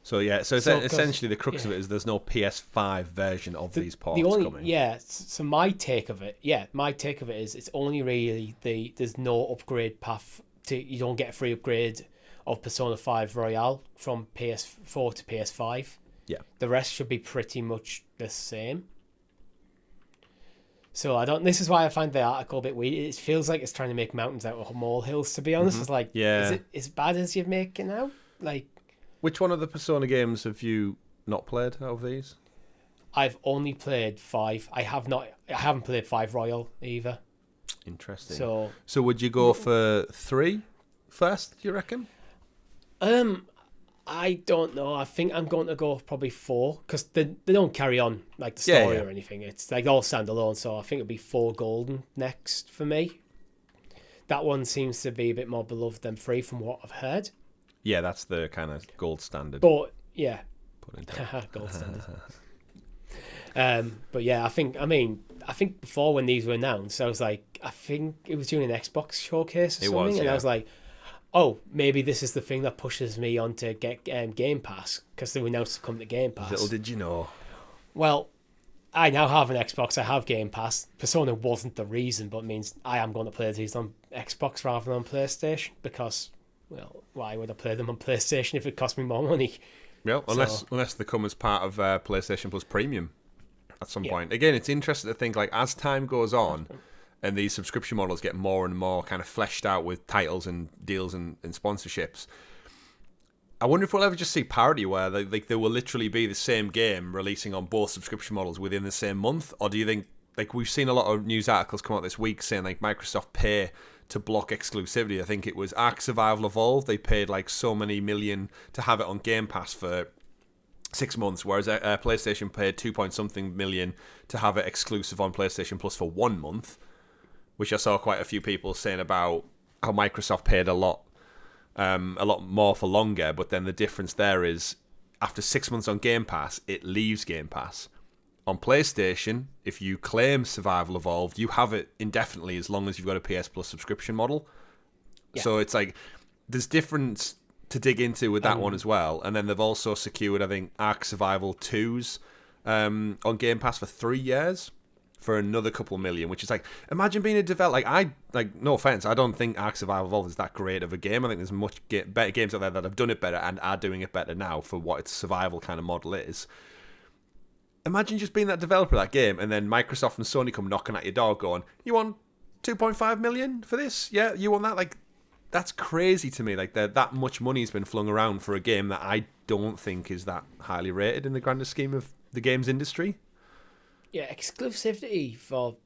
So essentially the crux of it is there's no PS5 version of these ports coming. Yeah, so my take of it is it's only really there's no upgrade path you don't get a free upgrade of Persona 5 Royale from PS4 to PS5. Yeah. The rest should be pretty much the same. So this is why I find the article a bit weird. It feels like it's trying to make mountains out of molehills, to be honest. It's like, is it as bad as you're making out? Like, which one of the Persona games have you not played out of these? I've only played 5. I haven't played 5 Royal either. Interesting. So would you go for 3 first, do you reckon? I don't know. I think I'm going to go probably 4 because they don't carry on like the story or anything. It's like all standalone. So I think it'll be 4 Golden next for me. That one seems to be a bit more beloved than 3 from what I've heard. Yeah, that's the kind of gold standard. But yeah, gold standard. But yeah, I think before when these were announced, I was like, I think it was during an Xbox showcase or something, and I was like, oh, maybe this is the thing that pushes me on to get Game Pass because they were announced to come to Game Pass. Little did you know. Well, I now have an Xbox. I have Game Pass. Persona wasn't the reason, but it means I am going to play these on Xbox rather than on PlayStation because, well, why would I play them on PlayStation if it cost me more money? Well, unless they come as part of PlayStation Plus Premium at some point. Again, it's interesting to think, like, as time goes on and these subscription models get more and more kind of fleshed out with titles and deals and sponsorships, I wonder if we'll ever just see parity where there will literally be the same game releasing on both subscription models within the same month? Or do you think, like, we've seen a lot of news articles come out this week saying, like, Microsoft pay to block exclusivity. I think it was Ark Survival Evolved. They paid like so many million to have it on Game Pass for 6 months, whereas PlayStation paid 2 point something million to have it exclusive on PlayStation Plus for 1 month, which I saw quite a few people saying about how Microsoft paid a lot more for longer, but then the difference there is after 6 months on Game Pass, it leaves Game Pass. On PlayStation, if you claim Survival Evolved, you have it indefinitely as long as you've got a PS Plus subscription model. Yeah. So it's like there's difference to dig into with that one as well. And then they've also secured, I think, Ark Survival 2's on Game Pass for 3 years for another couple million, which is like, imagine being a developer. No offense, I don't think Ark Survival Evolved is that great of a game. I think there's much better games out there that have done it better and are doing it better now for what its survival kind of model is. Imagine just being that developer of that game, and then Microsoft and Sony come knocking at your door going, you want 2.5 million for this? Yeah, you want that? Like, that's crazy to me. Like, that much money's been flung around for a game that I don't think is that highly rated in the grander scheme of the games industry. Yeah, exclusivity for,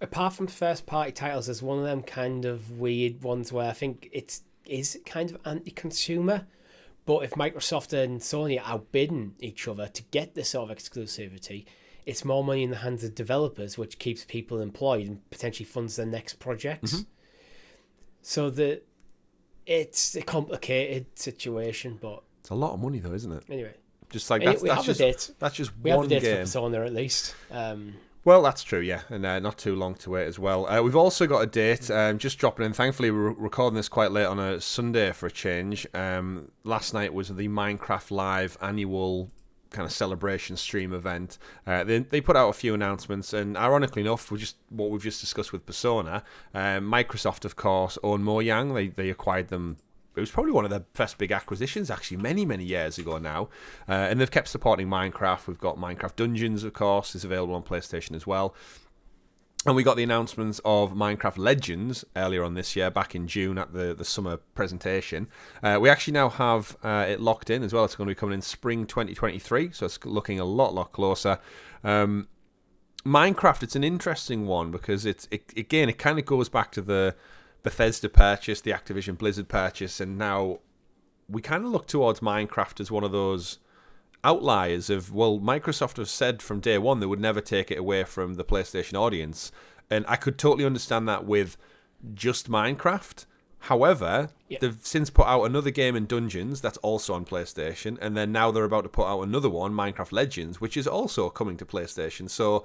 apart from first-party titles, is one of them kind of weird ones where I think it is kind of anti-consumer. But if Microsoft and Sony are outbidding each other to get this sort of exclusivity, it's more money in the hands of developers, which keeps people employed and potentially funds their next projects. Mm-hmm. So it's a complicated situation, but it's a lot of money, though, isn't it? Anyway, just like that's just we one have the date game. for Persona at least. Well, that's true, yeah, and not too long to wait as well. We've also got a date just dropping in. Thankfully, we're recording this quite late on a Sunday for a change. Last night was the Minecraft Live annual kind of celebration stream event. They put out a few announcements, and ironically enough, what we've just discussed with Persona. Microsoft, of course, own Mojang. They acquired them. It was probably one of their first big acquisitions, actually, many, many years ago now. And they've kept supporting Minecraft. We've got Minecraft Dungeons, of course, is available on PlayStation as well. And we got the announcements of Minecraft Legends earlier on this year, back in June at the summer presentation. We actually now have it locked in as well. It's going to be coming in spring 2023, so it's looking a lot closer. Minecraft, it's an interesting one because it kind of goes back to the Bethesda purchase, the Activision Blizzard purchase, and now we kind of look towards Minecraft as one of those outliers of, well, Microsoft have said from day one they would never take it away from the PlayStation audience, and I could totally understand that with just Minecraft. However, They've since put out another game in Dungeons that's also on PlayStation, and then now they're about to put out another one, Minecraft Legends, which is also coming to PlayStation. So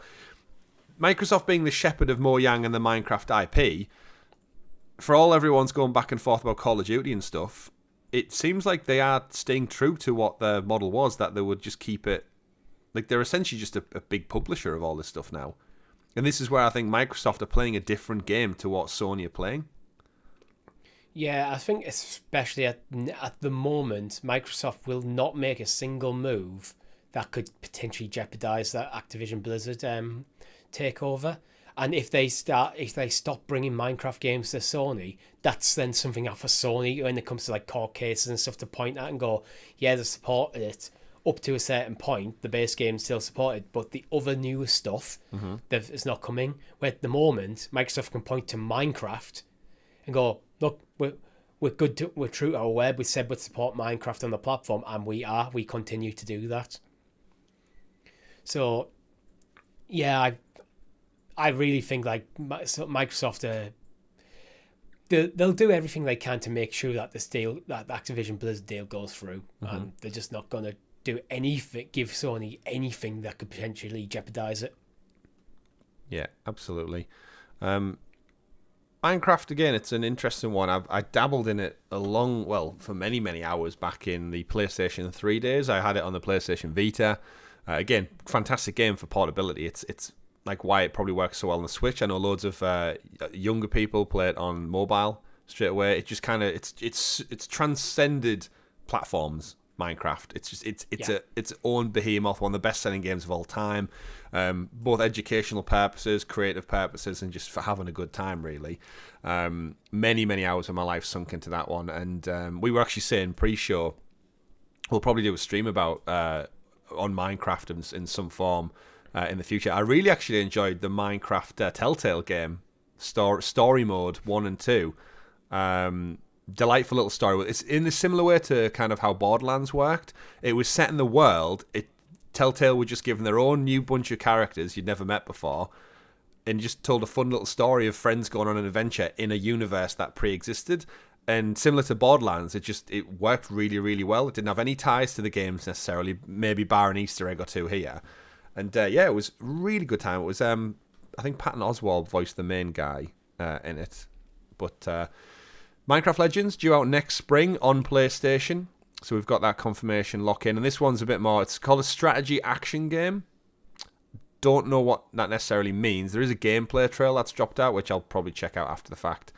Microsoft being the shepherd of Mojang and the Minecraft IP, for all everyone's going back and forth about Call of Duty and stuff, it seems like they are staying true to what their model was, that they would just keep it. Like, they're essentially just a big publisher of all this stuff now. And this is where I think Microsoft are playing a different game to what Sony are playing. Yeah, I think especially at the moment, Microsoft will not make a single move that could potentially jeopardize that Activision Blizzard takeover. And if they stop bringing Minecraft games to Sony, that's then something out for Sony when it comes to like court cases and stuff to point at and go, yeah, they supported it, up to a certain point, the base game's still supported, but the other newer stuff that is not coming. Where at the moment, Microsoft can point to Minecraft and go, look, we're true to our word. We said we'd support Minecraft on the platform, and we continue to do that. So, yeah, I really think like Microsoft they'll do everything they can to make sure that this deal, that Activision Blizzard deal, goes through, and they're just not going to do anything, give Sony anything that could potentially jeopardize it. Yeah, absolutely. Minecraft, again, it's an interesting one. I dabbled in it for many hours back in the PlayStation 3 days. I had it on the PlayStation Vita. Again, fantastic game for portability. It's like why it probably works so well on the Switch. I know loads of younger people play it on mobile straight away. It just kind of it's transcended platforms. Minecraft, it's its own behemoth, one of the best-selling games of all time, both educational purposes, creative purposes, and just for having a good time, really. Many hours of my life sunk into that one, and we were actually saying pre-show we'll probably do a stream about on Minecraft in some form in the future. I really actually enjoyed the Minecraft Telltale game story mode 1 and 2. Delightful little story. It's in a similar way to kind of how Borderlands worked. It was set in the world. Telltale were just given their own new bunch of characters you'd never met before, and just told a fun little story of friends going on an adventure in a universe that pre-existed. And similar to Borderlands, it worked really, really well. It didn't have any ties to the games necessarily, maybe bar an Easter egg or two here. And it was a really good time. It was I think Patton Oswalt voiced the main guy in it. But Minecraft Legends due out next spring on PlayStation, so we've got that confirmation lock in. And this one's a bit more, it's called a strategy action game. Don't know what that necessarily means. There is a gameplay trail that's dropped out, which I'll probably check out after the fact,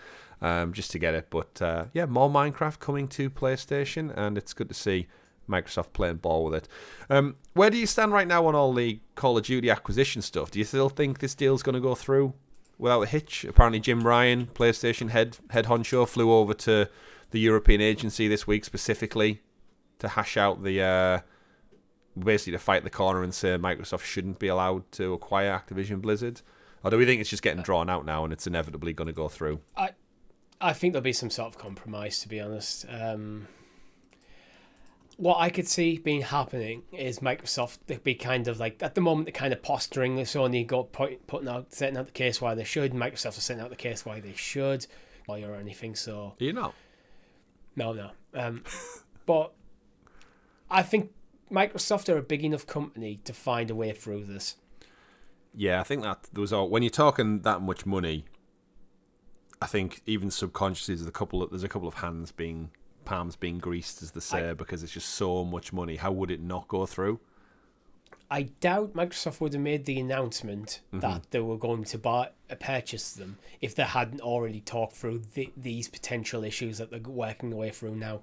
just to get it. But more Minecraft coming to PlayStation, and it's good to see Microsoft playing ball with it. Where do you stand right now on all the Call of Duty acquisition stuff? Do you still think this deal's going to go through without a hitch? Apparently Jim Ryan, PlayStation head honcho, flew over to the European agency this week specifically to hash out basically to fight the corner and say Microsoft shouldn't be allowed to acquire Activision Blizzard. Or do we think it's just getting drawn out now and it's inevitably going to go through? I think there'll be some sort of compromise, to be honest. What I could see being happening is Microsoft, they'd be kind of like, at the moment, they're kind of posturing Sony, setting out the case why they should. Microsoft are setting out the case why they should, or anything. So you know, no. But I think Microsoft are a big enough company to find a way through this. Yeah, I think that when you're talking that much money, I think even subconsciously there's a couple of palms being greased, as they say, because it's just so much money. How would it not go through? I doubt Microsoft would have made the announcement that they were going to purchase them if they hadn't already talked through these potential issues that they're working their way through now.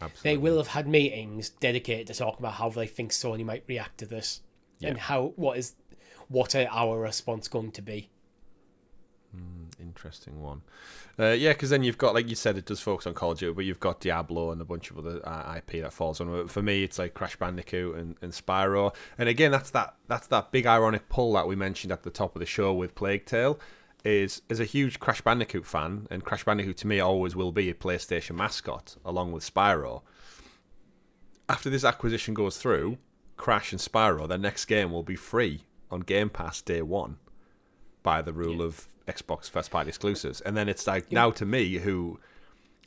Absolutely. They will have had meetings dedicated to talk about how they think Sony might react to this, and what are our response going to be. Interesting one. Because then you've got, like you said, it does focus on Call of Duty, but you've got Diablo and a bunch of other IP that falls on. For me, it's like Crash Bandicoot and Spyro. And again, that's that big ironic pull that we mentioned at the top of the show with Plague Tale. Is a huge Crash Bandicoot fan, and Crash Bandicoot to me always will be a PlayStation mascot, along with Spyro. After this acquisition goes through, Crash and Spyro, their next game will be free on Game Pass day one, by the rule of Xbox first-party exclusives. And then it's like, now to me,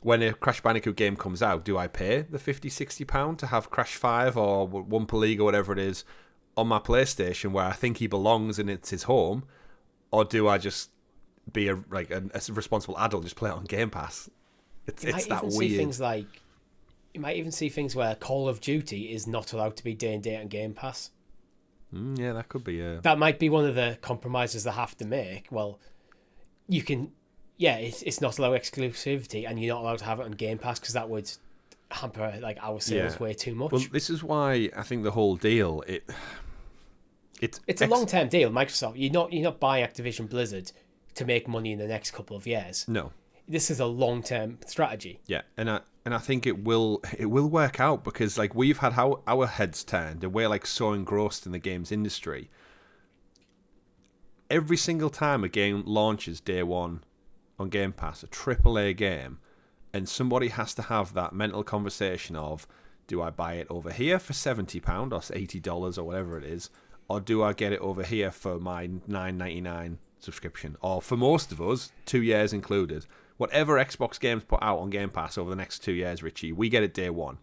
when a Crash Bandicoot game comes out, do I pay the £50-60 to have Crash 5 or Wumpa League or whatever it is on my PlayStation where I think he belongs and it's his home? Or do I just be a responsible adult, just play it on Game Pass? It's that weird. You might even see things where Call of Duty is not allowed to be day and date on Game Pass. Yeah, that could be. That might be one of the compromises they have to make. Well, you can, it's not allowed exclusivity, and you're not allowed to have it on Game Pass because that would hamper our sales way too much. Well, this is why I think the whole deal it's a long-term deal. Microsoft, you're not buying Activision Blizzard to make money in the next couple of years. No, this is a long-term strategy. Yeah, and And I think it will work out, because like we've had our heads turned and we're like so engrossed in the games industry. Every single time a game launches day one on Game Pass, a AAA game, and somebody has to have that mental conversation of, do I buy it over here for £70 or $80 or whatever it is, or do I get it over here for my $9.99 subscription, or for most of us 2 years included? Whatever Xbox games put out on Game Pass over the next 2 years, Richie, we get it day one.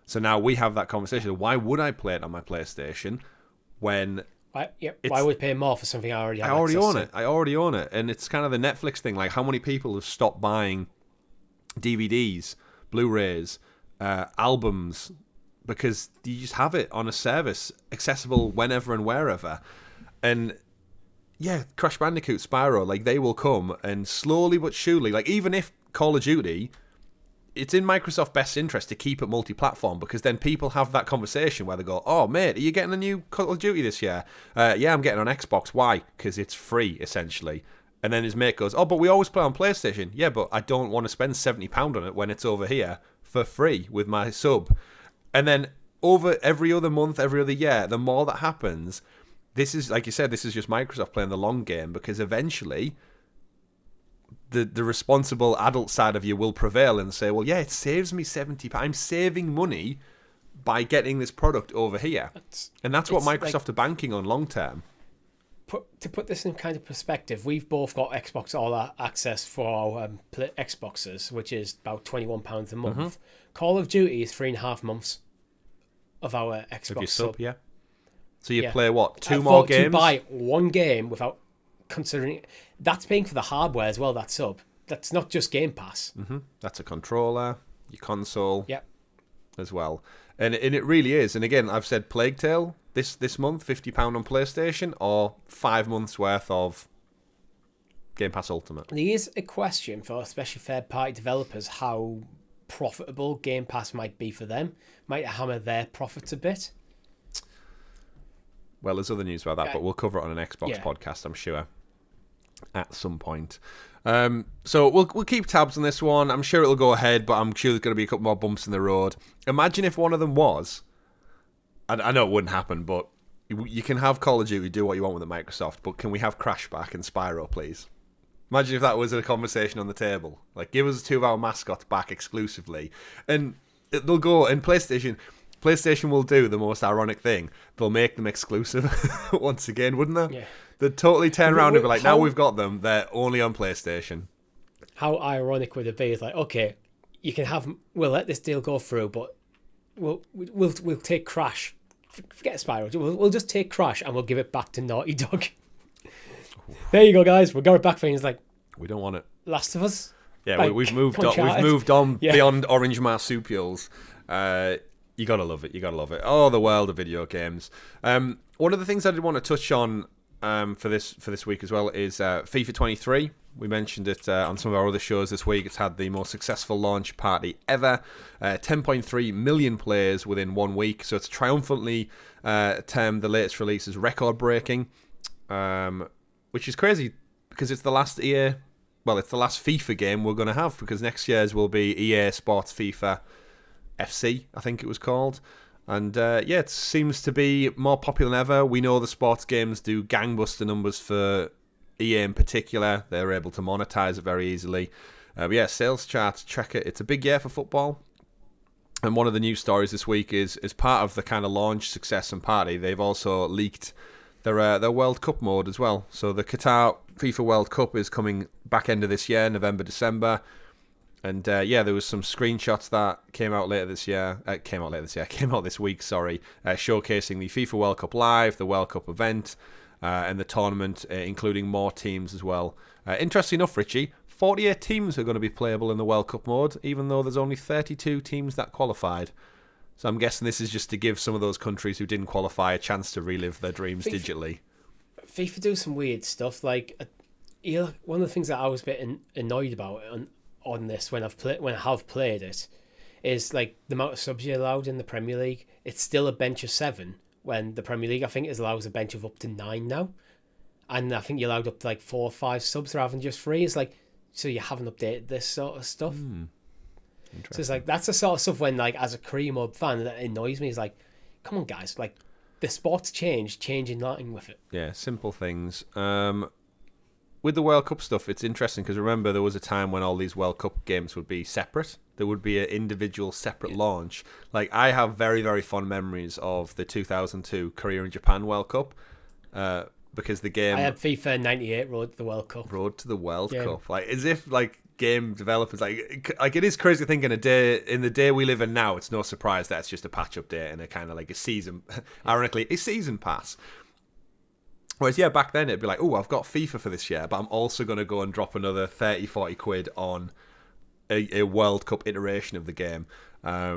So now we have that conversation. Why would I play it on my PlayStation when... Why would I pay more for something I already have? I already own it. And it's kind of the Netflix thing. Like, how many people have stopped buying DVDs, Blu-rays, albums, because you just have it on a service, accessible whenever and wherever. And... yeah, Crash Bandicoot, Spyro, like they will come, and slowly but surely, like even if Call of Duty, it's in Microsoft's best interest to keep it multi-platform, because then people have that conversation where they go, oh mate, are you getting a new Call of Duty this year? Yeah, I'm getting on Xbox. Why? Because it's free, essentially. And then his mate goes, oh, but we always play on PlayStation. Yeah, but I don't want to spend £70 on it when it's over here for free with my sub. And then over every other month, every other year, the more that happens... this is, like you said, this is just Microsoft playing the long game, because eventually the responsible adult side of you will prevail and say, well, yeah, it saves me £70. I'm saving money by getting this product over here. And that's what Microsoft are banking on long term. To put this in kind of perspective, we've both got Xbox All Access for our Xboxes, which is about £21 a month. Mm-hmm. Call of Duty is 3.5 months of our Xbox sub. Yeah. So you play what, two more games? To buy one game without considering... that's paying for the hardware as well, that sub. That's not just Game Pass. Mm-hmm. That's a controller, your console as well. And it really is. And again, I've said Plague Tale this month, £50 on PlayStation, or 5 months worth of Game Pass Ultimate. There is a question for especially third-party developers how profitable Game Pass might be for them. Might hammer their profits a bit. Well, there's other news about that, but we'll cover it on an Xbox podcast, I'm sure, at some point. So we'll keep tabs on this one. I'm sure it'll go ahead, but I'm sure there's going to be a couple more bumps in the road. Imagine if one of them was... I know it wouldn't happen, but you can have Call of Duty, do what you want with the Microsoft, but can we have Crash back and Spyro, please? Imagine if that was a conversation on the table. Like, give us 2 of our mascots back exclusively. And they'll go... and PlayStation will do the most ironic thing. They'll make them exclusive once again, wouldn't they? Yeah. They'd totally turn around and be like, now we've got them, they're only on PlayStation. How ironic would it be? It's like, okay, you can have... we'll let this deal go through, but we'll take Crash. Forget Spyro. We'll just take Crash and we'll give it back to Naughty Dog. There you go, guys. We'll got it back for you. It's like... we don't want it. Last of Us? Yeah, like, we've moved on beyond orange marsupials. You gotta love it. You gotta love it. Oh, the world of video games. One of the things I did want to touch on for this week as well is FIFA 23. We mentioned it on some of our other shows this week. It's had the most successful launch party ever. 10.3 million players within 1 week. So it's triumphantly termed the latest release as record-breaking, which is crazy because it's the last year. Well, it's the last FIFA game we're going to have, because next year's will be EA Sports FIFA FC, I think it was called. And it seems to be more popular than ever. We know the sports games do gangbuster numbers for EA in particular. They're able to monetize it very easily. Sales charts, check it. It's a big year for football. And one of the news stories this week is part of the kind of launch success and party, they've also leaked their World Cup mode as well. So the Qatar FIFA World Cup is coming back end of this year, November, December. And there was some screenshots that came out this week, showcasing the FIFA World Cup Live, the World Cup event, and the tournament, including more teams as well. Interesting enough, Richie, 48 teams are going to be playable in the World Cup mode, even though there's only 32 teams that qualified. So I'm guessing this is just to give some of those countries who didn't qualify a chance to relive their dreams digitally. FIFA do some weird stuff. Like, one of the things that I was a bit annoyed about on this when I have played it is like the amount of subs you're allowed in the Premier League. It's still a bench of 7 when the Premier League, I think, allows a bench of up to 9 now, and I think you're allowed up to like 4 or 5 subs rather than just 3. It's like, so you haven't updated this sort of stuff. So it's like, that's the sort of stuff when, like, as a career mode fan, that annoys me. It's like, come on, guys, like, the sport's change in line with it. Yeah, simple things. With the World Cup stuff, it's interesting because remember there was a time when all these World Cup games would be separate. There would be an individual separate launch. Like, I have very, very fond memories of the 2002 Korea and Japan World Cup because the game... I had FIFA 98 Road to the World Cup. Road to the World Cup. Like, as if, like, game developers... Like, it is crazy thinking in the day we live in now, it's no surprise that it's just a patch update and a kind of like a season... Ironically, a season pass. Whereas, yeah, back then it'd be like, oh, I've got FIFA for this year, but I'm also going to go and drop another 30, 40 quid on a World Cup iteration of the game. But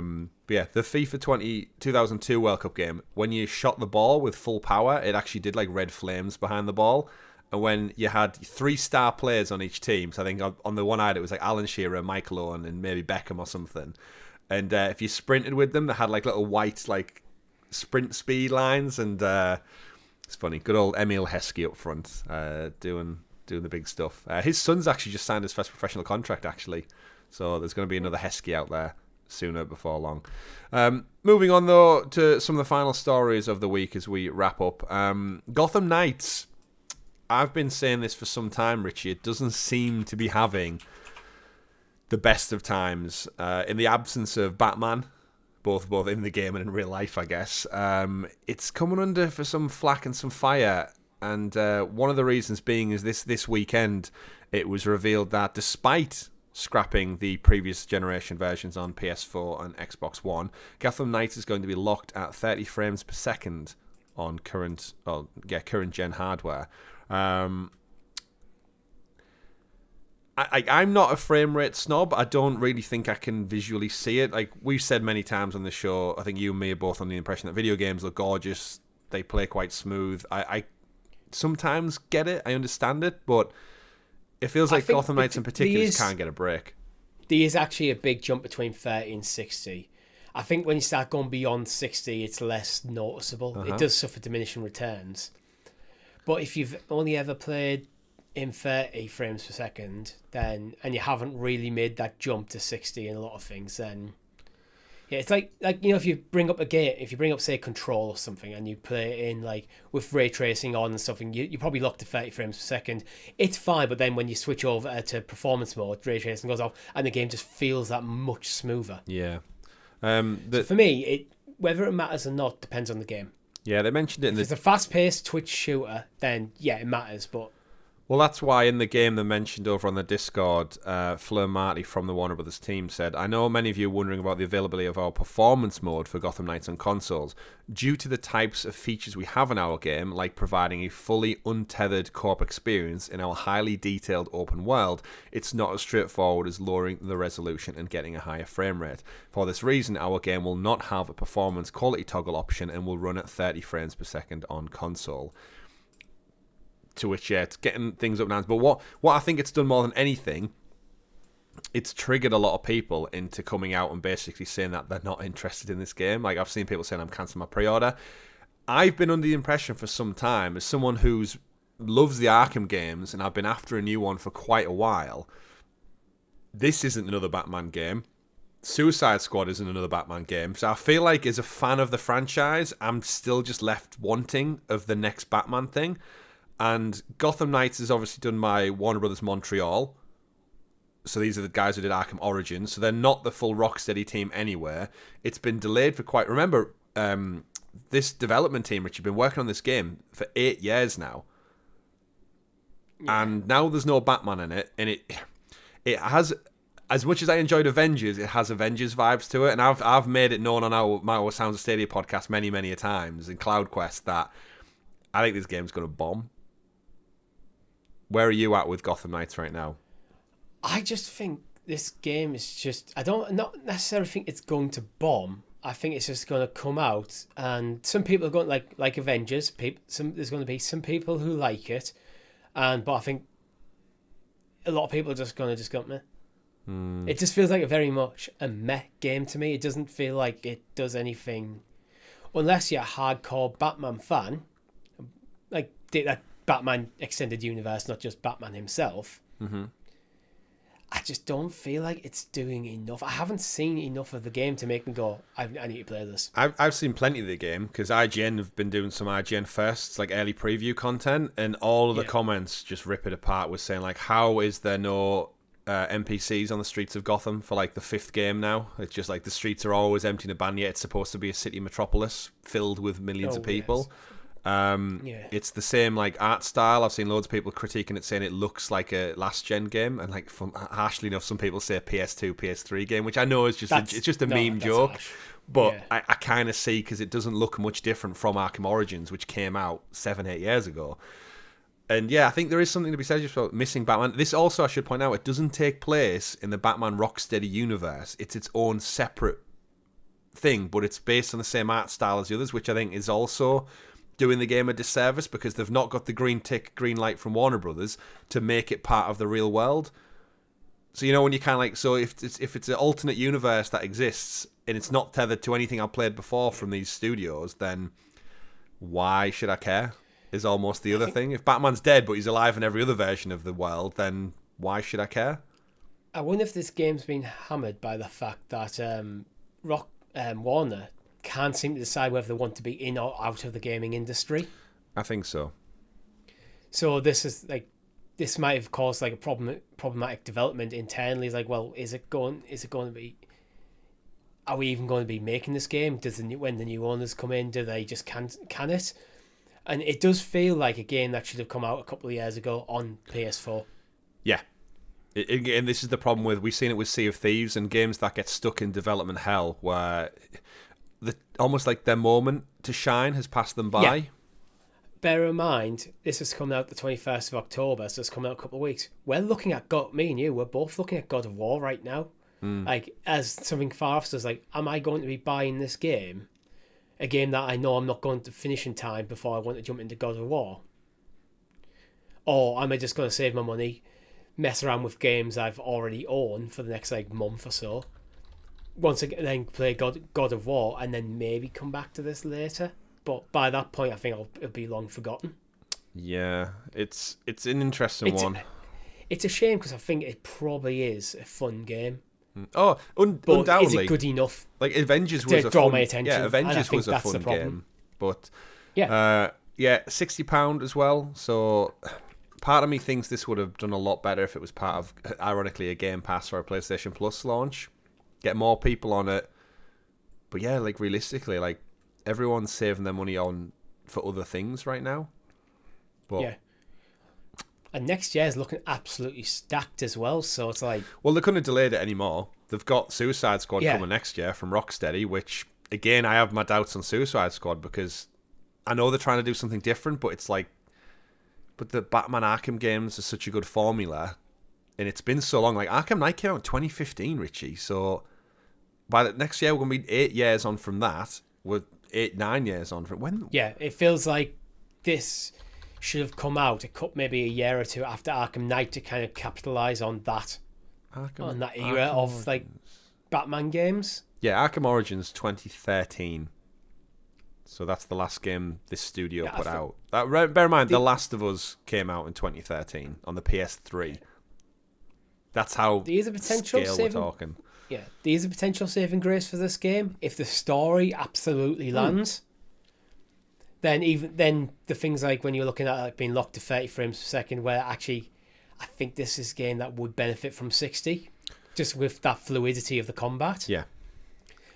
yeah, the FIFA 2002 World Cup game, when you shot the ball with full power, it actually did like red flames behind the ball. And when you had 3-star players on each team, so I think on the one side it was like Alan Shearer, Michael Owen, and maybe Beckham or something. And if you sprinted with them, they had like little white like sprint speed lines and... It's funny. Good old Emil Heskey up front, doing the big stuff. His son's actually just signed his first professional contract, actually. So there's going to be another Heskey out there sooner before long. Moving on, though, to some of the final stories of the week as we wrap up. Gotham Knights. I've been saying this for some time, Richie. It doesn't seem to be having the best of times. In the absence of Batman... Both in the game and in real life, I guess. It's coming under for some flack and some fire. And one of the reasons being is this weekend, it was revealed that despite scrapping the previous generation versions on PS4 and Xbox One, Gotham Knights is going to be locked at 30 frames per second on current gen hardware. I'm not a frame rate snob. I don't really think I can visually see it. Like we've said many times on the show, I think you and me are both on the impression that video games look gorgeous. They play quite smooth. I sometimes get it. I understand it, but it feels like Gotham Knights in particular just can't get a break. There is actually a big jump between 30 and 60. I think when you start going beyond 60, it's less noticeable. It does suffer diminishing returns. But if you've only ever played in 30 frames per second, then and you haven't really made that jump to 60 in a lot of things, then yeah, it's like if you bring up say Control or something and you play it in like with ray tracing on and stuff, and you probably lock to 30 frames per second, it's fine. But then when you switch over to performance mode, ray tracing goes off and the game just feels that much smoother. Yeah. So for me, whether it matters or not depends on the game. Yeah, they mentioned it if it's a fast-paced Twitch shooter, then yeah, it matters. But well, that's why in the game they mentioned over on the Discord, Fleur Marty from the Warner Brothers team said, I know many of you are wondering about the availability of our performance mode for Gotham Knights on consoles. Due to the types of features we have in our game, like providing a fully untethered co-op experience in our highly detailed open world, it's not as straightforward as lowering the resolution and getting a higher frame rate. For this reason, our game will not have a performance quality toggle option and will run at 30 frames per second on console. To which, yeah, it's getting things up and down. But what I think it's done more than anything, it's triggered a lot of people into coming out and basically saying that they're not interested in this game. Like, I've seen people saying I'm cancelling my pre-order. I've been under the impression for some time, as someone who loves the Arkham games, and I've been after a new one for quite a while, this isn't another Batman game. Suicide Squad isn't another Batman game. So I feel like as a fan of the franchise, I'm still just left wanting of the next Batman thing. And Gotham Knights is obviously done by Warner Brothers Montreal. So these are the guys who did Arkham Origins. So they're not the full Rocksteady team anywhere. It's been delayed for quite... Remember, this development team, Rich, have been working on this game for 8 years now. Yeah. And now there's no Batman in it. And it has... As much as I enjoyed Avengers, it has Avengers vibes to it. And I've made it known on our Sounds of Stadia podcast many, many a times in CloudQuest that I think this game's going to bomb. Where are you at with Gotham Knights right now? I just think this game is just... not necessarily think it's going to bomb. I think it's just going to come out, and some people are going like Avengers. There's going to be some people who like it, but I think a lot of people are just going to just go meh. It just feels like a very much a meh game to me. It doesn't feel like it does anything, unless you're a hardcore Batman fan, like that Batman extended universe, not just Batman himself. Mm-hmm. I just don't feel like it's doing enough. I haven't seen enough of the game to make me go, I need to play this. I've seen plenty of the game because IGN have been doing some IGN firsts, like early preview content, and all of the comments just rip it apart with saying, like, how is there no NPCs on the streets of Gotham for, like, the 5th game now? It's just, like, the streets are always empty and abandoned, yet it's supposed to be a city metropolis filled with millions of people. Yes. It's the same, like, art style. I've seen loads of people critiquing it, saying it looks like a last gen game, and, like, harshly enough, some people say a PS2, PS3 game, which I know is just it's just a meme joke, harsh. But I kind of see, because it doesn't look much different from Arkham Origins, which came out 7-8 years ago. And yeah, I think there is something to be said just about missing Batman. This also, I should point out, it doesn't take place in the Batman Rocksteady universe. It's its own separate thing, but it's based on the same art style as the others, which I think is also doing the game a disservice, because they've not got the green light from Warner Brothers to make it part of the real world. So, you know, when you kind of like, so if it's an alternate universe that exists and it's not tethered to anything I've played before from these studios, then why should I care? Is almost the other thing. If Batman's dead but he's alive in every other version of the world, then why should I care? I wonder if this game's been hammered by the fact that Warner can't seem to decide whether they want to be in or out of the gaming industry. I think so. So this might have caused like a problematic development internally. It's like, well, is it going to be? Are we even going to be making this game? When the new owners come in, do they just can it? And it does feel like a game that should have come out a couple of years ago on PS4. Yeah. And this is the problem with, we've seen it with Sea of Thieves and games that get stuck in development hell, where almost like their moment to shine has passed them by. Yeah. Bear in mind, this is coming out the 21st of October, so it's coming out a couple of weeks. We're looking at me and you, we're both looking at God of War right now. Like, as something far off, so it's like, am I going to be buying this game? A game that I know I'm not going to finish in time before I want to jump into God of War? Or am I just going to save my money, mess around with games I've already owned for the next like month or so, once again then play God of War, and then maybe come back to this later? But by that point, I think it'll be long forgotten. Yeah, it's an interesting one. It's a shame, because I think it probably is a fun game. Oh, undoubtedly. Is it good enough? Like, Avengers was a draw fun, my attention. Yeah, Avengers was a fun game, but £60 as well. So part of me thinks this would have done a lot better if it was part of, ironically, a Game Pass or a PlayStation Plus launch. Get more people on it. But yeah, like, realistically, like, everyone's saving their money for other things right now. But yeah. And next year is looking absolutely stacked as well, so it's like... Well, they couldn't have delayed it anymore. They've got Suicide Squad coming next year from Rocksteady, which, again, I have my doubts on Suicide Squad, because I know they're trying to do something different, but it's like... But the Batman Arkham games are such a good formula, and it's been so long. Like, Arkham Knight came out in 2015, Richie, so by the next year, we're going to be 8 years on from that. We're 9 years on from... When? Yeah, it feels like this should have come out maybe a year or two after Arkham Knight to kind of capitalise on that. On that era of Origins. Like Batman games. Yeah, Arkham Origins 2013. So that's the last game this studio put out. Bear in mind, The Last of Us came out in 2013 on the PS3. That's how there's a potential scale we're talking. Yeah, there's a potential saving grace for this game if the story absolutely lands. Then the things like when you're looking at like being locked to 30 frames per second, where actually I think this is a game that would benefit from 60, just with that fluidity of the combat. Yeah.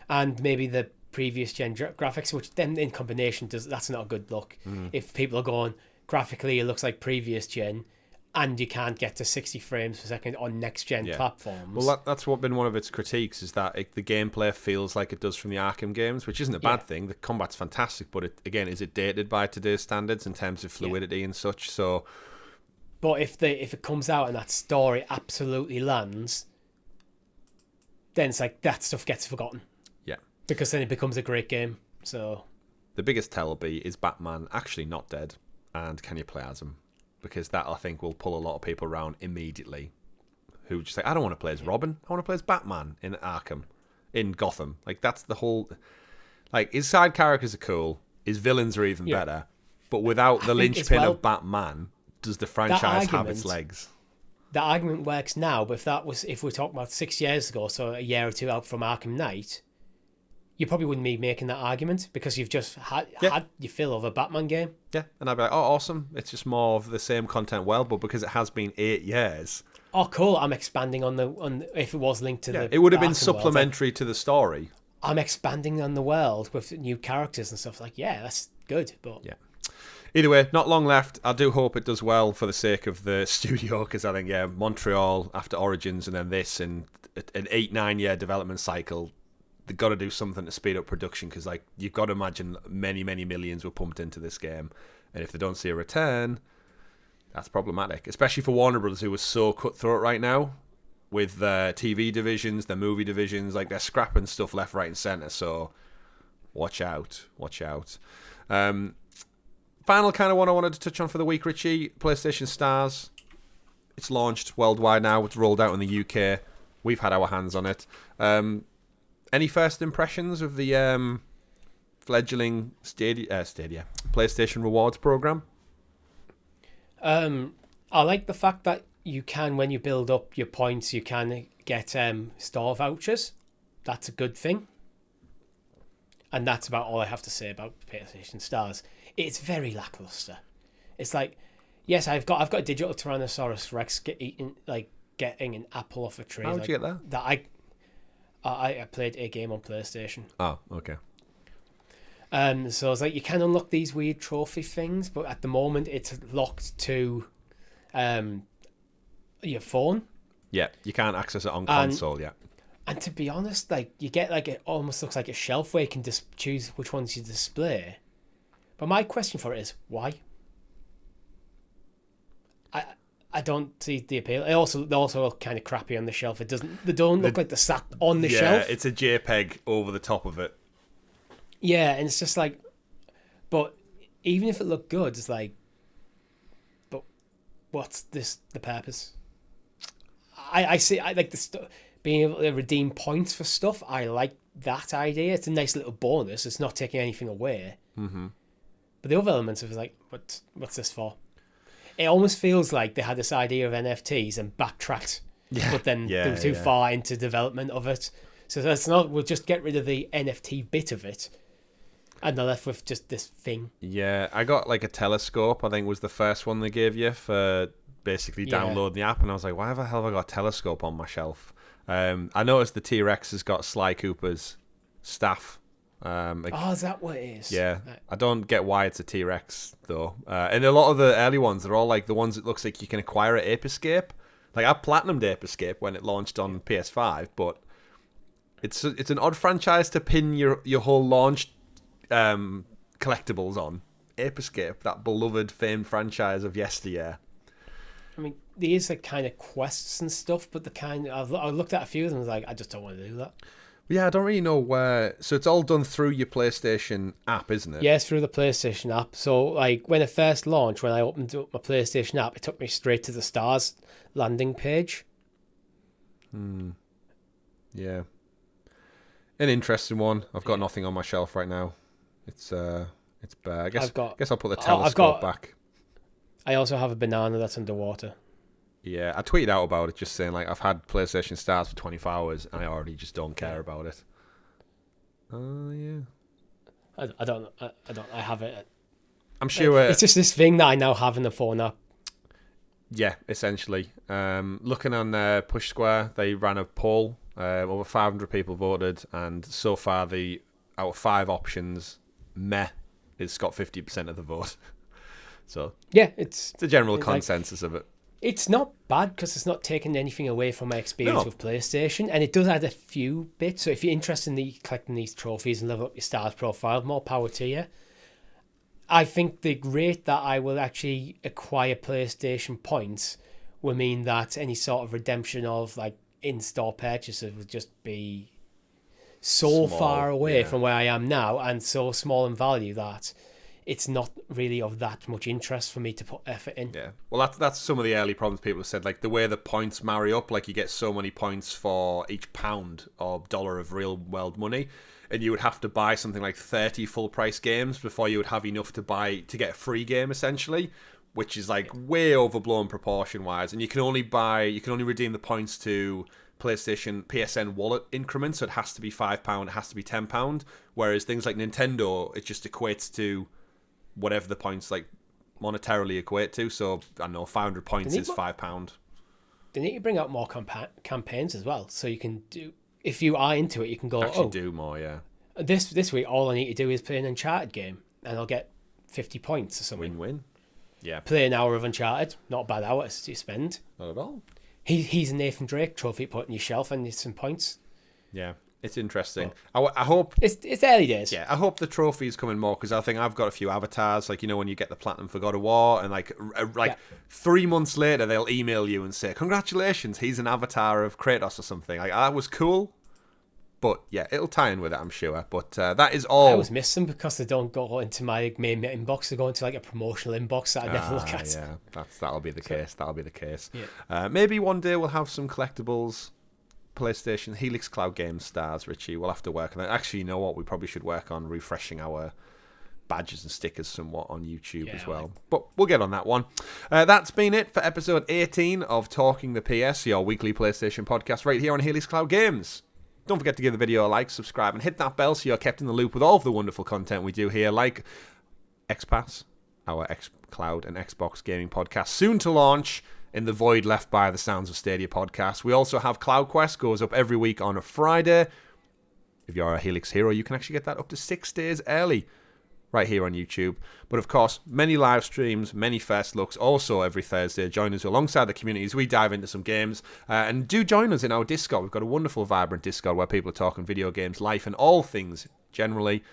And maybe the previous gen graphics, which then in combination that's not a good look. If people are going, graphically it looks like previous gen, and you can't get to 60 frames per second on next-gen platforms. Well, that's what been one of its critiques, is that the gameplay feels like it does from the Arkham games, which isn't a bad thing. The combat's fantastic, but is it dated by today's standards in terms of fluidity and such? So, but if it comes out and that story absolutely lands, then it's like that stuff gets forgotten. Yeah. Because then it becomes a great game. So the biggest tell will be, is Batman actually not dead? And can you play as him? Because that, I think, will pull a lot of people around immediately who just say, I don't want to play as Robin. I want to play as Batman in Arkham, in Gotham. Like, that's the whole... Like, his side characters are cool. His villains are even better. But without the linchpin of Batman, does the franchise have its legs? the argument works now, but if we're talking about 6 years ago, so a year or two out from Arkham Knight, you probably wouldn't be making that argument because you've just had your fill of a Batman game. Yeah, and I'd be like, oh, awesome. It's just more of the same content world, but because it has been 8 years. Oh, cool. I'm expanding on if it was linked to the it would have been Arkham supplementary to the story. I'm expanding on the world with new characters and stuff. Like, yeah, that's good, but... Yeah. Either way, not long left. I do hope it does well for the sake of the studio, because I think, Montreal after Origins and then this and an 8-9 year development cycle, they've got to do something to speed up production, because like you've got to imagine many, many millions were pumped into this game, and if they don't see a return, that's problematic, especially for Warner Brothers, who was so cutthroat right now with their TV divisions, their movie divisions. Like, they're scrapping stuff left, right, and center. So watch out. Final kind of one I wanted to touch on for the week, Richie. PlayStation Stars. It's launched worldwide now. It's rolled out in the UK. We've had our hands on it. Any first impressions of the fledgling Stadia PlayStation Rewards program? I like the fact that you can, when you build up your points, you can get store vouchers. That's a good thing. And that's about all I have to say about PlayStation Stars. It's very lackluster. It's like, yes, I've got a digital Tyrannosaurus Rex getting an apple off a tree. How did you get that? I played a game on PlayStation. Oh, okay. So it's like you can unlock these weird trophy things, but at the moment it's locked to your phone. Yeah, you can't access it on console yet. And to be honest, like, you get like, it almost looks like a shelf where you can just choose which ones you display. But my question for it is, why? I don't see the appeal. They also look kind of crappy on the shelf. They don't look like they're sat on the shelf. Yeah, it's a JPEG over the top of it. Yeah, and it's just like, but even if it looked good, it's like, but what's the purpose? I like being able to redeem points for stuff. I like that idea. It's a nice little bonus. It's not taking anything away. Mm-hmm. But the other elements of it, like, what's this for? It almost feels like they had this idea of NFTs and backtracked, but then they were too far into development of it. So that's not. We'll just get rid of the NFT bit of it, and they're left with just this thing. Yeah, I got like a telescope. I think was the first one they gave you for basically downloading the app, and I was like, why the hell have I got a telescope on my shelf? I noticed the T-Rex has got Sly Cooper's staff. Is that what it is? Yeah, I don't get why it's a T-Rex though. And a lot of the early ones, they're all like the ones that looks like you can acquire at Ape Escape. Like, I platinumed Ape Escape when it launched on PS5, but it's an odd franchise to pin your whole launch collectibles on. Ape Escape, that beloved, famed franchise of yesteryear. I mean, there is like kind of quests and stuff, but I looked at a few of them and was like, I just don't want to do that. Yeah, I don't really know where. So it's all done through your PlayStation app, isn't it? Yeah, it's through the PlayStation app. So, like, when it first launched, when I opened up my PlayStation app, it took me straight to the Stars landing page. Yeah. An interesting one. I've got nothing on my shelf right now. It's bare. I guess I'll put the telescope back. I also have a banana that's underwater. Yeah, I tweeted out about it, just saying, like, I've had PlayStation Stars for 24 hours and I already just don't care about it. Yeah. I have it. I'm sure it's just this thing that I now have in the phone app. Yeah, essentially. Looking on Push Square, they ran a poll. Over 500 people voted, and so far, out of 5 options, meh has got 50% of the vote. So yeah, it's a general consensus of it. It's not bad because it's not taking anything away from my experience with PlayStation, and it does add a few bits. So if you're interested in collecting these trophies and level up your stars profile, more power to you. I think the rate that I will actually acquire PlayStation points will mean that any sort of redemption of like in-store purchases would just be so far away from where I am now, and so small in value that it's not really of that much interest for me to put effort in. Yeah. Well, that's some of the early problems people have said. Like, the way the points marry up, like, you get so many points for each pound or dollar of real world money, and you would have to buy something like 30 full price games before you would have enough to get a free game, essentially. which is like way overblown proportion-wise, and you can only redeem the points to PlayStation PSN wallet increments, so it has to be £5, it has to be £10, whereas things like Nintendo, it just equates to whatever the points like monetarily equate to. So I don't know, 500 points is £5. They need to bring out more campaigns as well, so you can do, if you are into it, you can go do more. Yeah, this week all I need to do is play an Uncharted game and I'll get 50 points or something. Win-win. Yeah, play an hour of Uncharted, not a bad hour to spend. Not at all. He's a Nathan Drake trophy put on your shelf and there's some points. Yeah, it's interesting. I hope it's early days. Yeah, I hope the trophies come in more, because I think I've got a few avatars, like, you know, when you get the platinum for God of War, and like 3 months later they'll email you and say, congratulations, he's an avatar of Kratos or something. Like, that was cool. But yeah, it'll tie in with it, I'm sure. But that is all. I always miss them because they don't go into my main inbox. They go into like a promotional inbox that I never look at. Yeah, that'll be the case. That'll be the case. Yeah. Maybe one day we'll have some collectibles. PlayStation Helix Cloud Games stars, Richie. We'll have to work on that. Actually, you know what? We probably should work on refreshing our badges and stickers somewhat on YouTube as well. But we'll get on that one. That's been it for episode 18 of Talking the PS, your weekly PlayStation podcast right here on Helix Cloud Games. Don't forget to give the video a like, subscribe, and hit that bell so you're kept in the loop with all of the wonderful content we do here, like XPass, our xCloud and Xbox gaming podcast, soon to launch in the void left by the Sounds of Stadia podcast. We also have CloudQuest, goes up every week on a Friday. If you're a Helix Hero, you can actually get that up to 6 days early right here on YouTube. But of course, many live streams, many first looks, also every Thursday. Join us alongside the community as we dive into some games. And do join us in our Discord. We've got a wonderful, vibrant Discord where people are talking video games, life, and all things generally.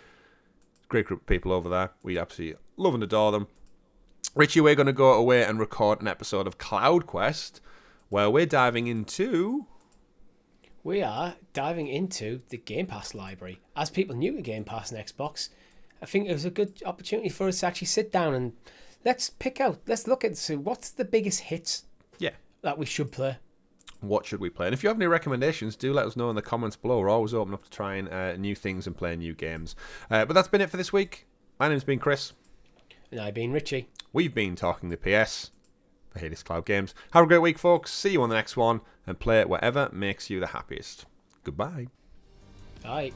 Great group of people over there. We absolutely love and adore them. Richie, we're going to go away and record an episode of CloudQuest where we're diving into... We are diving into the Game Pass library. As people new to Game Pass and Xbox, I think it was a good opportunity for us to actually sit down and let's look at what's the biggest hits that we should play. What should we play? And if you have any recommendations, do let us know in the comments below. We're always open up to trying new things and playing new games. But that's been it for this week. My name's been Chris. And I've been Richie. We've been Talking the PS for Helix Cloud Games. Have a great week, folks. See you on the next one, and play it wherever makes you the happiest. Goodbye. Bye.